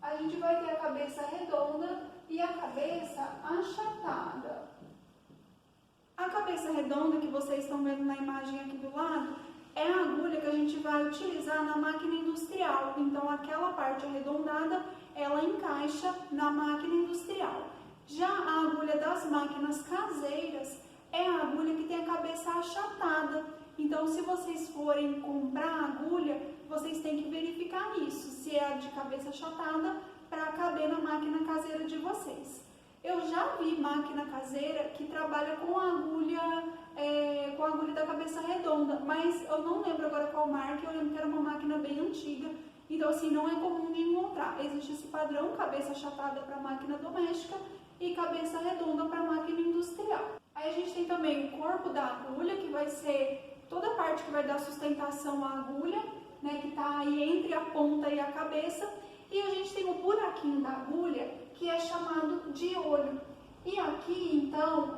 A gente vai ter a cabeça redonda e a cabeça achatada. A cabeça redonda que vocês estão vendo na imagem aqui do lado é a agulha que a gente vai utilizar na máquina industrial. Então, aquela parte arredondada, ela encaixa na máquina industrial. Já a agulha das máquinas caseiras é a agulha que tem a cabeça achatada. Então, se vocês forem comprar a agulha, vocês têm que verificar isso, se é a de cabeça achatada, para caber na máquina caseira de vocês. Eu já vi máquina caseira que trabalha com a agulha da cabeça redonda, mas eu não lembro agora qual marca, eu lembro que era uma máquina bem antiga, então assim, não é comum de encontrar. Existe esse padrão, cabeça achatada para máquina doméstica e cabeça redonda para máquina industrial. Aí a gente tem também o corpo da agulha, que vai ser toda a parte que vai dar sustentação à agulha, né, que está aí entre a ponta e a cabeça. E a gente tem o buraquinho da agulha, que é chamado de olho. E aqui, então,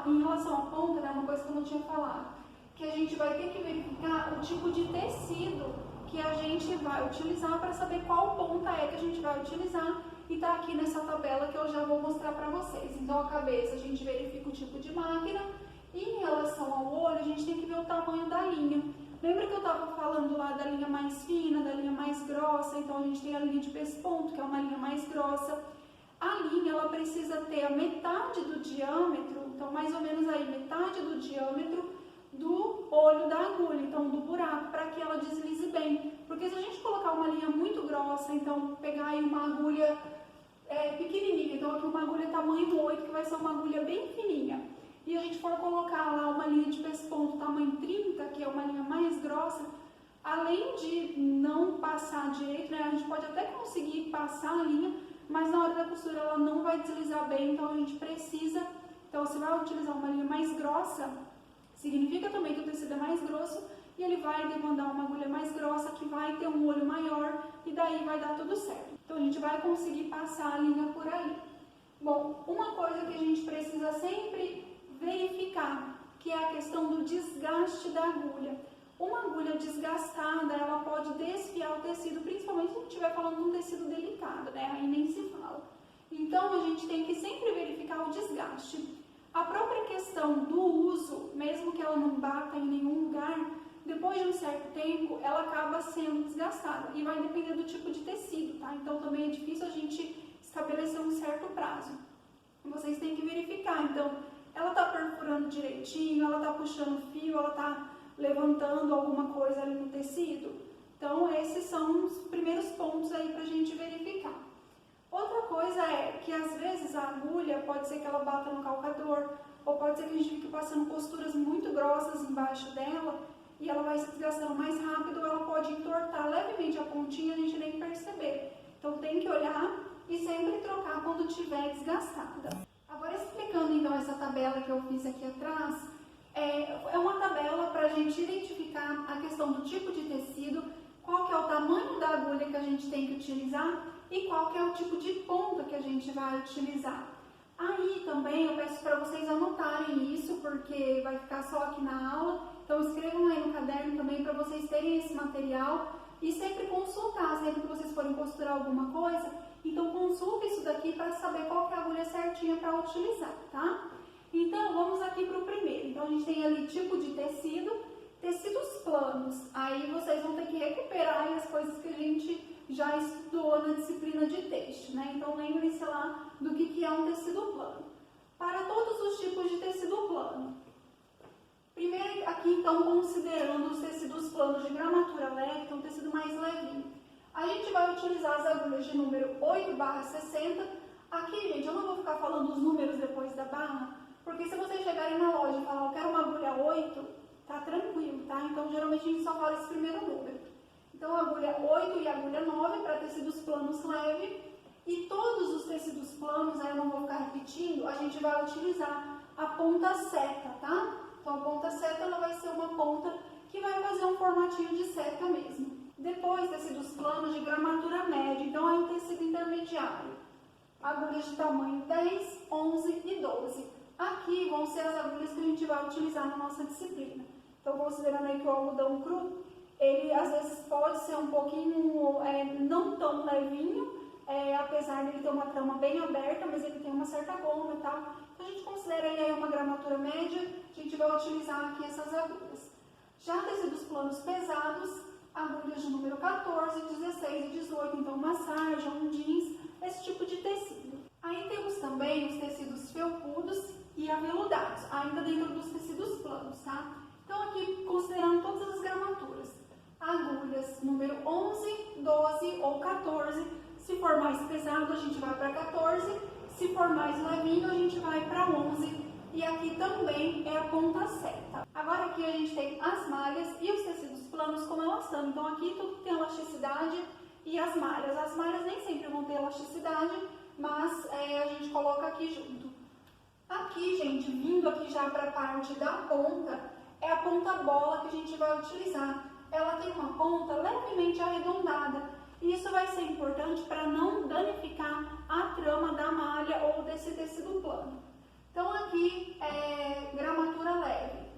em relação à ponta, né, uma coisa que eu não tinha falado, que a gente vai ter que verificar o tipo de tecido que a gente vai utilizar para saber qual ponta é que a gente vai utilizar. E tá aqui nessa tabela que eu já vou mostrar para vocês. Então, a cabeça a gente verifica o tipo de máquina, e em relação ao olho, a gente tem que ver o tamanho da linha. Lembra que eu estava falando lá da linha mais fina, da linha mais grossa? Então, a gente tem a linha de pesponto, que é uma linha mais grossa. A linha, ela precisa ter a metade do diâmetro, então mais ou menos aí, metade do diâmetro do olho da agulha, então do buraco, para que ela deslize bem. Porque se a gente colocar uma linha muito grossa, então pegar aí uma agulha pequenininha, então aqui uma agulha tamanho 8, que vai ser uma agulha bem fininha, e a gente for colocar lá uma linha de pesponto tamanho 30, que é uma linha mais grossa, além de não passar direito, né, a gente pode até conseguir passar a linha, mas na hora da costura ela não vai deslizar bem, então a gente precisa, então você vai utilizar uma linha mais grossa, significa também que o tecido é mais grosso, e ele vai demandar uma agulha mais grossa, que vai ter um olho maior, e daí vai dar tudo certo. Então a gente vai conseguir passar a linha por aí. Bom, uma coisa que a gente precisa sempre verificar, que é a questão do desgaste da agulha. Uma agulha desgastada, ela pode desfiar o tecido, principalmente se a gente estiver falando de um tecido delicado, né? Aí nem se fala. Então a gente tem que sempre verificar o desgaste. A própria questão do uso, mesmo que ela não bata em nenhum lugar, depois de um certo tempo, ela acaba sendo desgastada e vai depender do tipo de tecido, tá? Então também é difícil a gente estabelecer um certo prazo. Vocês têm que verificar, então, ela tá perfurando direitinho, ela tá puxando fio, ela tá levantando alguma coisa ali no tecido. Então esses são os primeiros pontos aí pra gente verificar. Outra coisa é que às vezes a agulha pode ser que ela bata no calcador, ou pode ser que a gente fique passando costuras muito grossas embaixo dela e ela vai se desgastando mais rápido, ou ela pode entortar levemente a pontinha e a gente nem perceber. Então tem que olhar e sempre trocar quando estiver desgastada. Agora explicando então essa tabela que eu fiz aqui atrás, é uma tabela para a gente identificar a questão do tipo de tecido, qual que é o tamanho da agulha que a gente tem que utilizar e qual que é o tipo de ponta que a gente vai utilizar. Aí também eu peço para vocês anotarem isso, porque vai ficar só aqui na aula, então escrevam aí no caderno também para vocês terem esse material e sempre consultar, sempre que vocês forem costurar alguma coisa, então consulta isso daqui para saber qual que é a agulha certinha para utilizar, tá? Então vamos aqui para o primeiro, então a gente tem ali tipo de tecido, tecidos planos, aí vocês vão ter que recuperar as coisas que a gente já estudou na disciplina de têxtil, né? Então lembrem-se lá do que é um tecido plano. Para todos os tipos de tecido plano, primeiro aqui então considerando os tecidos planos de gramatura leve, que é um tecido mais levinho, a gente vai utilizar as agulhas de número 8/60. Aqui, gente, eu não vou ficar falando os números depois da barra, porque se vocês chegarem na loja e falar, eu quero uma agulha 8, tá tranquilo, tá? Então geralmente a gente só fala esse primeiro número. Então, agulha 8 e agulha 9 para tecidos planos leve. E todos os tecidos planos, aí eu não vou ficar repetindo, a gente vai utilizar a ponta seta, tá? Então, a ponta seta ela vai ser uma ponta que vai fazer um formatinho de seta mesmo. Depois, tecidos planos de gramatura média. Então, aí tecido intermediário. Agulhas de tamanho 10, 11 e 12. Aqui vão ser as agulhas que a gente vai utilizar na nossa disciplina. Então, considerando aí que o algodão cru, ele às vezes pode ser um pouquinho não tão levinho, apesar de ele ter uma trama bem aberta, mas ele tem uma certa goma e tal. Então a gente considera ele aí uma gramatura média, a gente vai utilizar aqui essas agulhas. Já tecidos planos pesados, agulhas de número 14, 16 e 18, então uma sarja, um jeans, esse tipo de tecido. Aí temos também os tecidos felpudos e aveludados, ainda dentro dos tecidos planos, tá? Então aqui considerando todas as gramaturas. Agulhas número 11, 12 ou 14. Se for mais pesado, a gente vai para 14. Se for mais levinho, a gente vai para 11. E aqui também é a ponta seta. Agora aqui a gente tem as malhas e os tecidos planos como elas estão. Então aqui tudo tem elasticidade e as malhas. As malhas nem sempre vão ter elasticidade, mas a gente coloca aqui junto. Aqui, gente, vindo aqui já para a parte da ponta, é a ponta bola que a gente vai utilizar. Ela tem uma ponta levemente arredondada. E isso vai ser importante para não danificar a trama da malha ou desse tecido plano. Então aqui gramatura leve,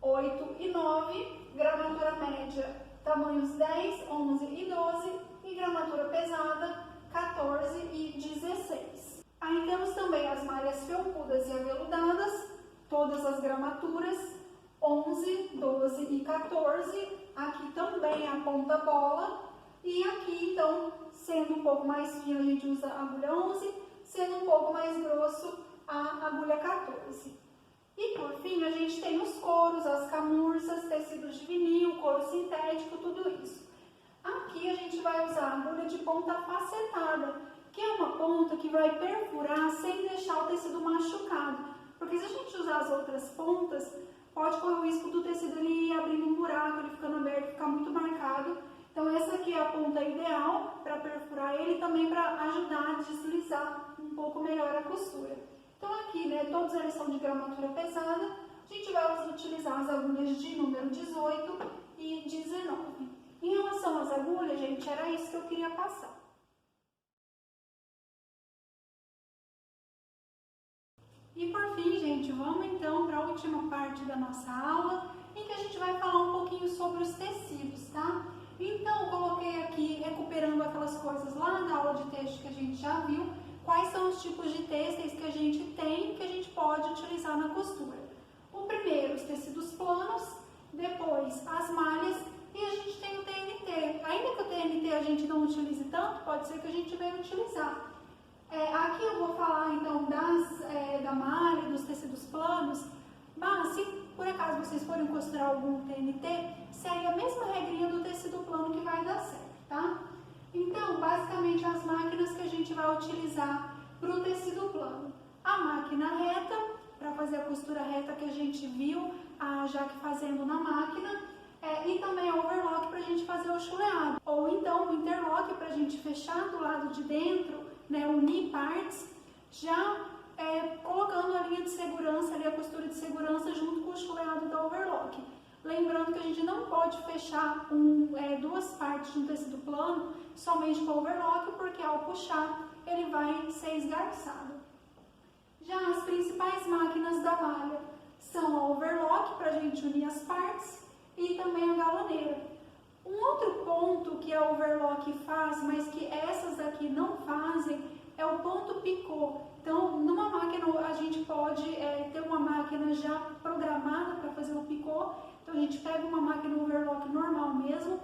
8 e 9, gramatura média, tamanhos 10, 11 e 12, e gramatura pesada, 14 e 16. Aí temos também as malhas felpudas e aveludadas, todas as gramaturas, 11, 12 e 14, aqui também a ponta bola, e aqui então, sendo um pouco mais fino, a gente usa a agulha 11, sendo um pouco mais grosso, a agulha 14. E por fim, a gente tem os couros, as camurças, tecidos de vinil, couro sintético, tudo isso. Aqui a gente vai usar a agulha de ponta facetada, que é uma ponta que vai perfurar sem deixar o tecido machucado. Porque se a gente usar as outras pontas, pode correr o risco do tecido ele abrindo um buraco, ele ficando aberto, ficar muito marcado. Então essa aqui é a ponta ideal para perfurar ele e também para ajudar a deslizar um pouco melhor a costura. Então aqui, né, todos eles são de gramatura pesada, a gente vai utilizar as agulhas de número 18 e 19. Em relação às agulhas, gente, era isso que eu queria passar. E por fim, gente, vamos então para a última parte da nossa aula, em que a gente vai falar um pouquinho sobre os tecidos, tá? Então, coloquei aqui, recuperando aquelas coisas lá da aula de texto que a gente já viu, quais são os tipos de têxteis que a gente tem, que a gente pode utilizar na costura. O primeiro, os tecidos planos, depois as malhas e a gente tem o TNT. Ainda que o TNT a gente não utilize tanto, pode ser que a gente venha utilizar. Aqui eu vou falar então da malha, dos tecidos planos, mas se por acaso vocês forem costurar algum TNT, segue a mesma regrinha do tecido plano que vai dar certo, tá? Então, basicamente as máquinas que a gente vai utilizar para o tecido plano. A máquina reta, para fazer a costura reta que a gente viu a Jaque fazendo na máquina, e também a overlock para a gente fazer o chuleado. Ou então o interlock para a gente fechar do lado de dentro, né, unir partes, já colocando a linha de segurança, ali, a costura de segurança junto com o chuleado da overlock. Lembrando que a gente não pode fechar duas partes de um tecido plano somente com o overlock, porque ao puxar ele vai ser esgarçado. Já as principais máquinas da malha são a overlock, para a gente unir as partes, e também a galoneira. Um outro ponto que a overlock faz, mas que essas daqui não fazem, é o ponto picô. Então, numa máquina, a gente pode ter uma máquina já programada para fazer o picô. Então, a gente pega uma máquina overlock normal mesmo,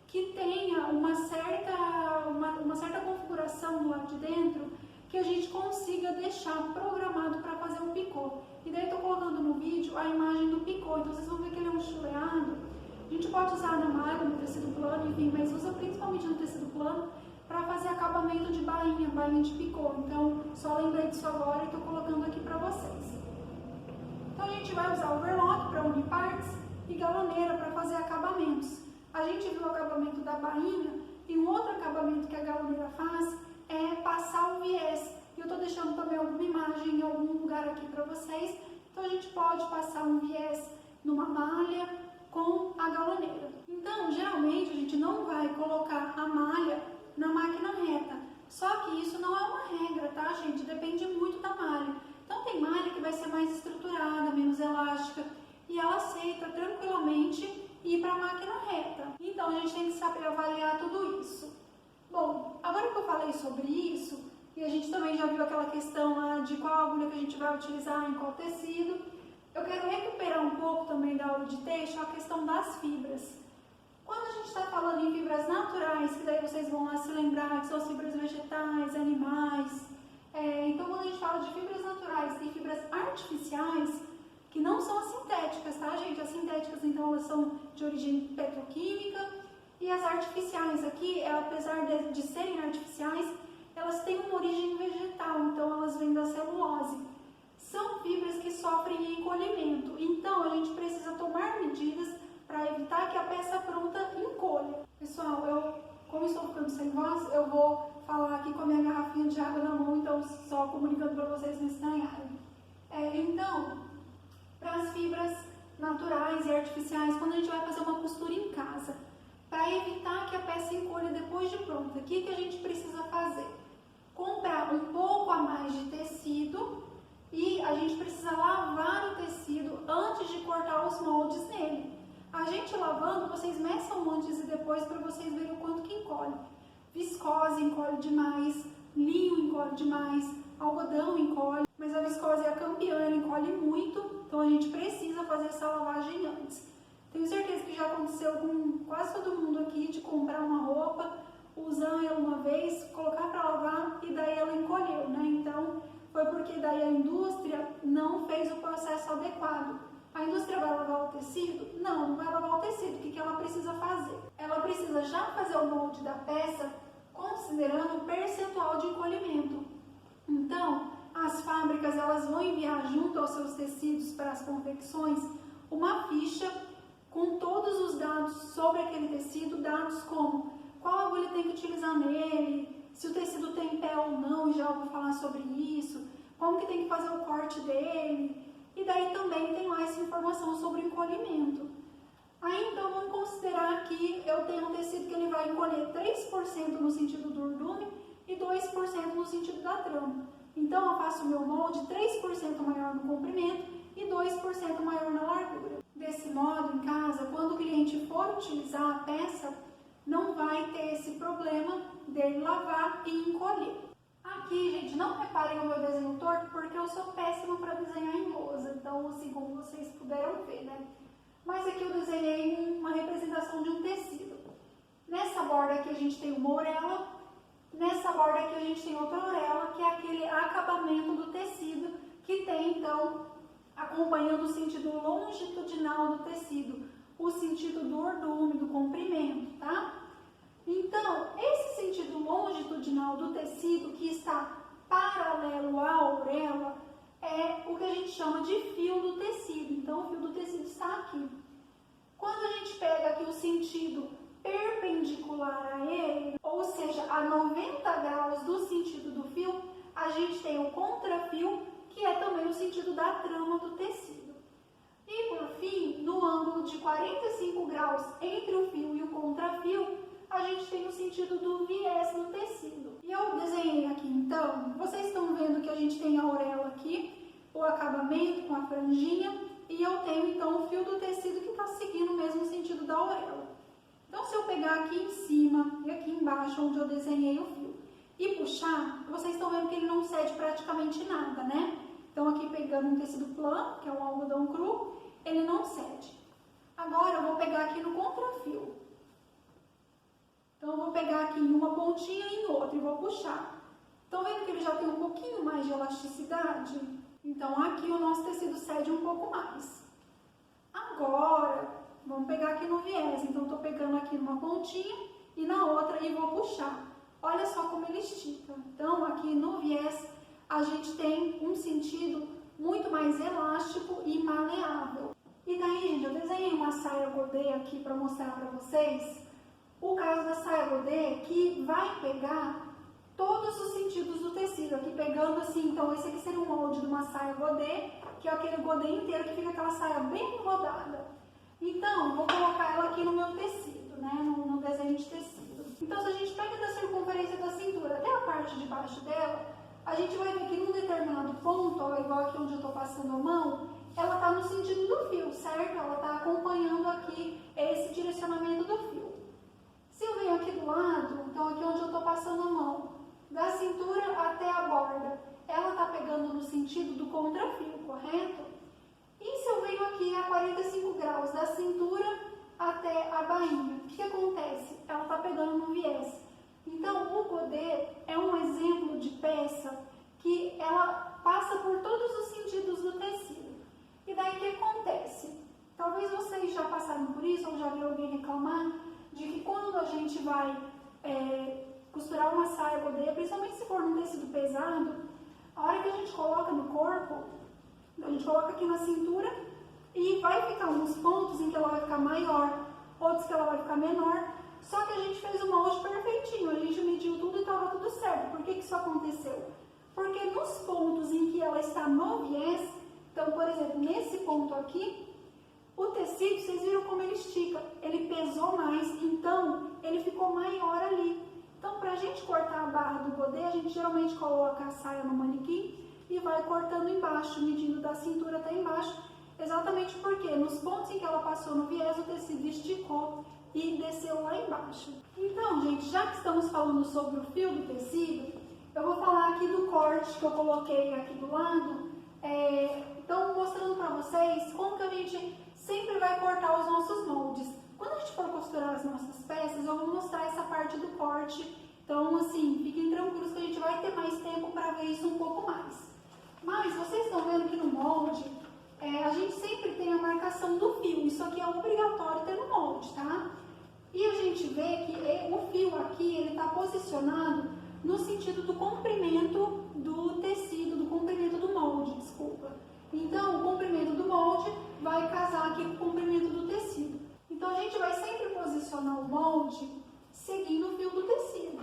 que tenha uma certa configuração do lado de dentro, que a gente consiga deixar programado para fazer o picô. E daí, estou colocando no vídeo a imagem do picô. Então, vocês vão ver que ele é um chuleado. A gente pode usar na malha, no tecido plano, enfim, mas usa principalmente no tecido plano para fazer acabamento de bainha de picô. Então, só lembrei disso agora e estou colocando aqui para vocês. Então, a gente vai usar overlock para unir partes e galoneira para fazer acabamentos. A gente viu o acabamento da bainha e um outro acabamento que a galoneira faz é passar o viés. E eu estou deixando também alguma imagem em algum lugar aqui para vocês. Então, a gente pode passar um viés numa malha com a galoneira. Então, geralmente, a gente não vai colocar a malha na máquina reta. Só que isso não é uma regra, tá, gente? Depende muito da malha. Então, tem malha que vai ser mais estruturada, menos elástica, e ela aceita tranquilamente ir para a máquina reta. Então, a gente tem que saber avaliar tudo isso. Bom, agora que eu falei sobre isso, e a gente também já viu aquela questão lá de qual agulha que a gente vai utilizar em qual tecido, eu quero recuperar um pouco também da aula de texto a questão das fibras. Quando a gente está falando em fibras naturais, que daí vocês vão lá se lembrar que são as fibras vegetais, animais. Então, quando a gente fala de fibras naturais e fibras artificiais, que não são as sintéticas, tá, gente? As sintéticas, então, elas são de origem petroquímica, e as artificiais aqui, apesar de serem artificiais, elas têm uma origem vegetal, então elas vêm da celulose. São fibras que sofrem encolhimento, então a gente precisa tomar medidas para evitar que a peça pronta encolha. Pessoal, como estou ficando sem voz, eu vou falar aqui com a minha garrafinha de água na mão, então só comunicando para vocês não estranharem. Então, para as fibras naturais e artificiais, quando a gente vai fazer uma costura em casa, para evitar que a peça encolha depois de pronta, o que a gente precisa fazer? Comprar um pouco a mais de tecido e a gente precisa lavar o tecido antes de cortar os moldes nele. A gente lavando, vocês meçam antes e depois para vocês verem o quanto que encolhe. Viscose encolhe demais, linho encolhe demais, algodão encolhe, mas a viscose é a campeã, ela encolhe muito, então a gente precisa fazer essa lavagem antes. Tenho certeza que já aconteceu com quase todo mundo aqui de comprar uma roupa, usar ela uma vez, colocar para lavar e daí ela encolheu, né? Então, foi porque daí a indústria não fez o processo adequado. A indústria vai lavar o tecido? Não, não vai lavar o tecido. O que ela precisa fazer? Ela precisa já fazer o molde da peça considerando o percentual de encolhimento. Então, as fábricas elas vão enviar junto aos seus tecidos para as confecções uma ficha com todos os dados sobre aquele tecido, dados como qual agulha tem que utilizar nele, se o tecido tem pé ou não, já vou falar sobre isso, como que tem que fazer o corte dele, e daí também tem lá essa informação sobre o encolhimento. Aí então vamos considerar que eu tenho um tecido que ele vai encolher 3% no sentido do urdume e 2% no sentido da trama. Então eu faço o meu molde 3% maior no comprimento e 2% maior na largura. Desse modo, em casa, quando o cliente for utilizar a peça, não vai ter esse problema dele lavar e encolher. Aqui, gente, não reparem o meu desenho torto, porque eu sou péssima para desenhar em lousa. Então, assim, como vocês puderam ver, né? Mas aqui eu desenhei uma representação de um tecido. Nessa borda aqui a gente tem uma orelha, nessa borda aqui a gente tem outra orelha, que é aquele acabamento do tecido que tem, então, acompanhando o sentido longitudinal do tecido, o sentido do urdume, do comprimento, tá? Então, esse sentido longitudinal do tecido que está paralelo à orelha é o que a gente chama de fio do tecido. Então, o fio do tecido está aqui. Quando a gente pega aqui o sentido perpendicular a ele, ou seja, a 90 graus do sentido do fio, a gente tem o contrafio, que é também o sentido da trama do tecido. E, por fim, no ângulo de 45 graus entre o fio e o contrafio, a gente tem o sentido do viés no tecido. E eu desenhei aqui, então, vocês estão vendo que a gente tem a orelha aqui, o acabamento com a franjinha, e eu tenho, então, o fio do tecido que está seguindo o mesmo sentido da orelha. Então, se eu pegar aqui em cima e aqui embaixo, onde eu desenhei o fio, e puxar, vocês estão vendo que ele não cede praticamente nada, né? Então, aqui pegando um tecido plano, que é um algodão cru, ele não cede. Agora, eu vou pegar aqui no contrafio. Então, eu vou pegar aqui em uma pontinha e em outra e vou puxar. Estão vendo que ele já tem um pouquinho mais de elasticidade? Então, aqui o nosso tecido cede um pouco mais. Agora, vamos pegar aqui no viés. Então, estou pegando aqui numa pontinha e na outra e vou puxar. Olha só como ele estica. Então, aqui no viés, a gente tem um sentido muito mais elástico e maleável. E daí, gente, eu desenhei uma saia godê aqui para mostrar para vocês o caso da saia godê, que vai pegar todos os sentidos do tecido. Aqui pegando assim, então esse aqui seria o molde de uma saia godê, que é aquele godê inteiro que fica aquela saia bem rodada. Então, vou colocar ela aqui no meu tecido, né, no desenho de tecido. Então, se a gente pega da circunferência da cintura até a parte de baixo dela, a gente vai ver que num determinado ponto, ó, igual aqui onde eu estou passando a mão, ela está no sentido do fio, certo? Ela está acompanhando aqui esse direcionamento do fio. Se eu venho aqui do lado, então aqui onde eu estou passando a mão, da cintura até a borda, ela está pegando no sentido do contrafio, correto? E se eu venho aqui a 45 graus, da cintura até a bainha, o que acontece? Ela está pegando no viés. Então, o godê é um exemplo de peça que ela passa por todos os sentidos do tecido. E daí o que acontece? Talvez vocês já passaram por isso, ou já viram alguém reclamar, de que quando a gente vai costurar uma saia godê, principalmente se for num tecido pesado, a hora que a gente coloca no corpo, a gente coloca aqui na cintura e vai ficar uns pontos em que ela vai ficar maior, outros que ela vai ficar menor, só que a gente fez o molde perfeitinho, a gente mediu tudo e estava tudo certo. Por que isso aconteceu? Porque nos pontos em que ela está no viés, então, por exemplo, nesse ponto aqui, o tecido, vocês viram como ele estica, ele pesou mais, então ele ficou maior ali. Então, para a gente cortar a barra do godê, a gente geralmente coloca a saia no manequim e vai cortando embaixo, medindo da cintura até embaixo, exatamente porque nos pontos em que ela passou no viés, o tecido esticou e desceu lá embaixo. Então, gente, já que estamos falando sobre o fio do tecido, eu vou falar aqui do corte que eu coloquei aqui do lado, então mostrando para vocês como que a gente sempre vai cortar os nossos moldes. Quando a gente for costurar as nossas peças, eu vou mostrar essa parte do corte. Então, assim, fiquem tranquilos que a gente vai ter mais tempo para ver isso um pouco mais. Mas vocês estão vendo que no molde, a gente sempre tem a marcação do fio. Isso aqui é obrigatório ter no molde, tá? E a gente vê que o fio aqui, ele está posicionado no sentido do comprimento do tecido, do comprimento do molde, desculpa. Então, o comprimento do molde vai casar aqui com o comprimento do tecido. Então, a gente vai sempre posicionar o molde seguindo o fio do tecido.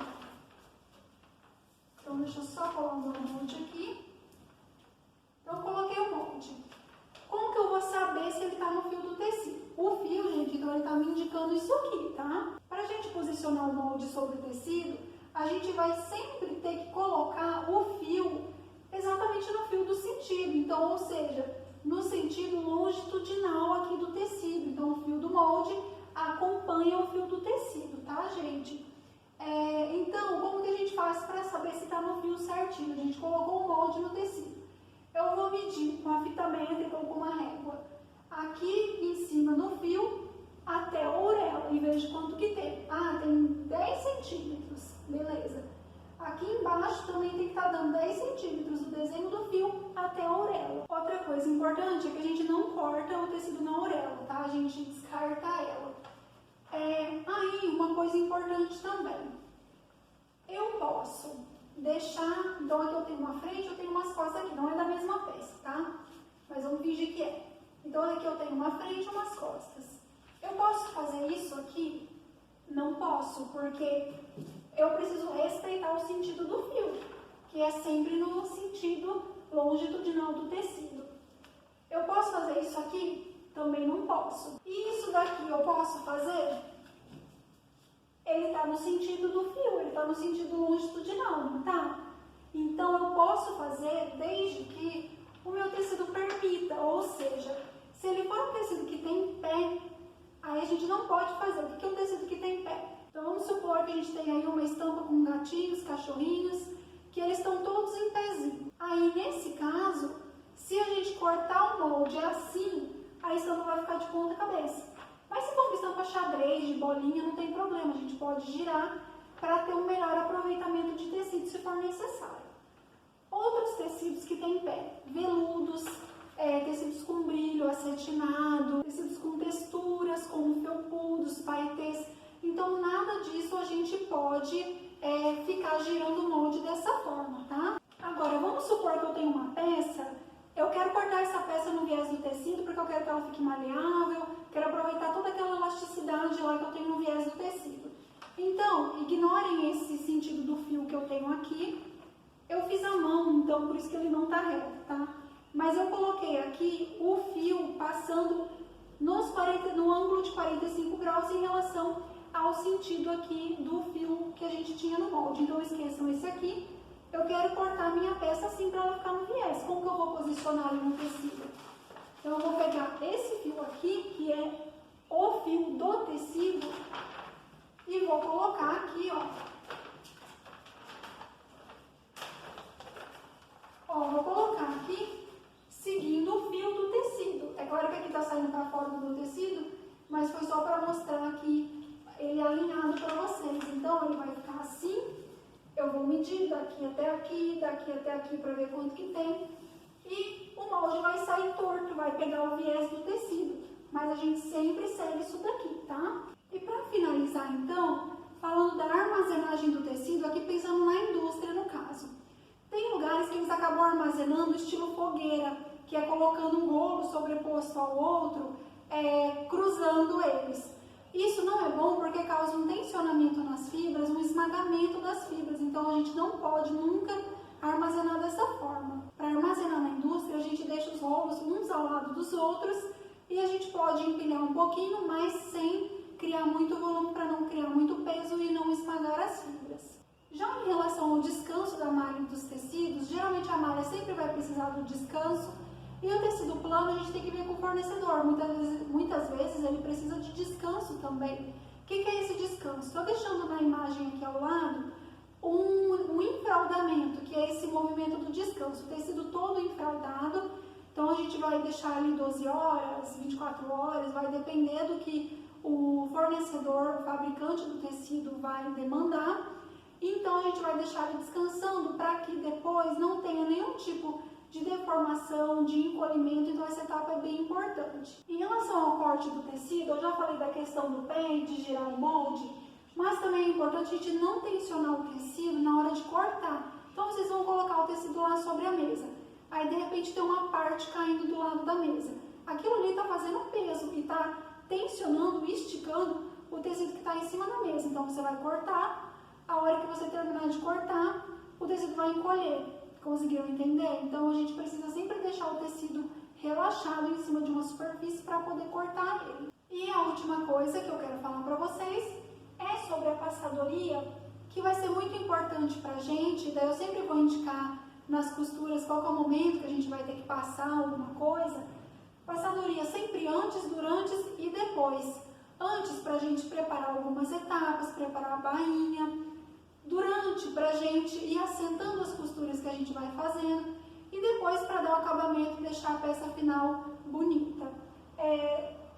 Então, deixa eu só colar o meu molde aqui. Então, eu coloquei o molde. Como que eu vou saber se ele está no fio do tecido? O fio, gente, então ele está me indicando isso aqui, tá? Para a gente posicionar o molde sobre o tecido, a gente vai sempre ter que colocar o fio exatamente no fio do sentido. Então, ou seja, no sentido longitudinal aqui do tecido. Então, o fio do molde acompanha o fio do tecido, tá, gente? Então, como que a gente faz para saber se está no fio certinho? A gente colocou o molde no tecido. Eu vou medir com a fita métrica ou com uma régua. Aqui em cima no fio, até a orelha, e vejo quanto que tem. Ah, tem 10 centímetros, beleza. Aqui embaixo também tem que estar dando 10 centímetros do desenho do fio até a orelha. Outra coisa importante é que a gente não corta o tecido na orelha, tá? A gente descarta ela. Aí, uma coisa importante também. Eu posso deixar, então aqui eu tenho uma frente, eu tenho umas costas aqui, não é da mesma peça, tá? Mas vamos fingir que é. Então aqui eu tenho uma frente e umas costas. Eu posso fazer isso aqui? Não posso, porque eu preciso respeitar o sentido do fio, que é sempre no sentido longitudinal do tecido. Eu posso fazer isso aqui? Também não posso. E isso daqui eu posso fazer? Ele está no sentido do fio, ele está no sentido longitudinal, não está? Então, eu posso fazer desde que o meu tecido permita, ou seja, se ele for um tecido que tem pé, aí a gente não pode fazer. O que é um tecido que tem pé? Então, vamos supor que a gente tem aí uma estampa com gatinhos, cachorrinhos, que eles estão todos em pezinho. Aí, nesse caso, se a gente cortar o molde assim, a estampa vai ficar de ponta cabeça. Mas se for uma estampa xadrez, de bolinha, não tem problema. A gente pode girar para ter um melhor aproveitamento de tecido, se for necessário. Outros tecidos que têm pé, veludos, tecidos com brilho, acetinado, tecidos com texturas, como felpudos, paetês. Então, nada disso a gente pode ficar girando o molde dessa forma, tá? Agora, vamos supor que eu tenho uma peça, eu quero cortar essa peça no viés do tecido, porque eu quero que ela fique maleável, quero aproveitar toda aquela elasticidade lá que eu tenho no viés do tecido. Então, ignorem esse sentido do fio que eu tenho aqui. Eu fiz a mão, então por isso que ele não está reto, tá? Mas eu coloquei aqui o fio passando no ângulo de 45 graus em relação ao sentido aqui do fio que a gente tinha no molde. Então, esqueçam esse aqui. Eu quero cortar a minha peça assim para ela ficar no viés. Como que eu vou posicionar ali no tecido? Então, eu vou pegar esse fio aqui, que é o fio do tecido, e vou colocar aqui, ó. Vou colocar aqui, seguindo o fio do tecido. É claro que aqui está saindo para fora do meu tecido, mas foi só para mostrar aqui ele alinhado para vocês. Então, ele vai ficar assim. Eu vou medir daqui até aqui para ver quanto que tem. E o molde vai sair torto, vai pegar o viés do tecido. Mas a gente sempre segue isso daqui, tá? E para finalizar, então, falando da armazenagem do tecido, aqui pensando na indústria, no caso. Tem lugares que eles acabam armazenando estilo fogueira, que é colocando um rolo sobreposto ao outro, cruzando eles. Isso não é bom porque causa um tensionamento nas fibras, um esmagamento das fibras. Então, a gente não pode nunca armazenar dessa forma. Para armazenar na indústria, a gente deixa os rolos uns ao lado dos outros e a gente pode empilhar um pouquinho, mas sem criar muito volume para não criar muito peso e não esmagar as fibras. Já em relação ao descanso da malha e dos tecidos, geralmente a malha sempre vai precisar do descanso. E o tecido plano a gente tem que ver com o fornecedor. Muitas vezes ele precisa de descanso também. O que é esse descanso? Estou deixando na imagem aqui ao lado um enfraudamento, que é esse movimento do descanso. O tecido todo enfraudado. Então a gente vai deixar ali 12 horas, 24 horas, vai depender do que o fornecedor, o fabricante do tecido vai demandar. Então a gente vai deixar ele descansando para que depois não tenha nenhum tipo de deformação, de encolhimento, então essa etapa é bem importante. Em relação ao corte do tecido, eu já falei da questão do pé e de girar o molde, mas também é importante a gente não tensionar o tecido na hora de cortar. Então vocês vão colocar o tecido lá sobre a mesa, aí de repente tem uma parte caindo do lado da mesa. Aquilo ali está fazendo peso e está tensionando, esticando o tecido que está em cima da mesa. Então você vai cortar, a hora que você terminar de cortar, o tecido vai encolher. Conseguiram entender? Então a gente precisa sempre deixar o tecido relaxado em cima de uma superfície para poder cortar ele. E a última coisa que eu quero falar para vocês é sobre a passadoria, que vai ser muito importante para a gente. Daí eu sempre vou indicar nas costuras qual que é o momento que a gente vai ter que passar alguma coisa. Passadoria sempre antes, durante e depois. Antes, para a gente preparar algumas etapas, preparar a bainha. Durante, para a gente ir assentando as costuras que a gente vai fazendo. E depois, para dar o acabamento e deixar a peça final bonita.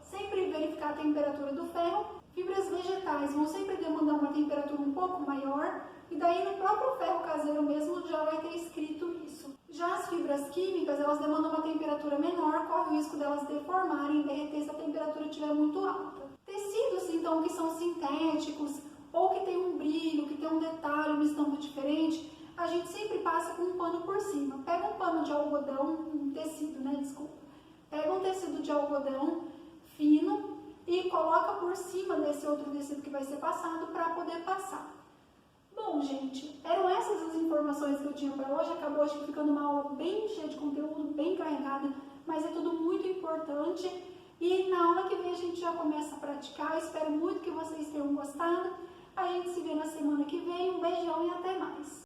Sempre verificar a temperatura do ferro. Fibras vegetais vão sempre demandar uma temperatura um pouco maior. E daí, no próprio ferro caseiro mesmo, já vai ter escrito isso. Já as fibras químicas, elas demandam uma temperatura menor, corre o risco delas deformarem e derreter se a temperatura estiver muito alta. Tecidos, então, que são sintéticos, ou que tem um brilho, que tem um detalhe, uma estampa diferente, a gente sempre passa com um pano por cima. Pega um pano de algodão, um tecido, né, desculpa. Pega um tecido de algodão fino e coloca por cima desse outro tecido que vai ser passado para poder passar. Bom, gente, eram essas as informações que eu tinha para hoje. Acabou acho que ficando uma aula bem cheia de conteúdo, bem carregada, mas é tudo muito importante. E na aula que vem a gente já começa a praticar. Espero muito que vocês tenham gostado. A gente se vê na semana que vem. Um beijão e até mais!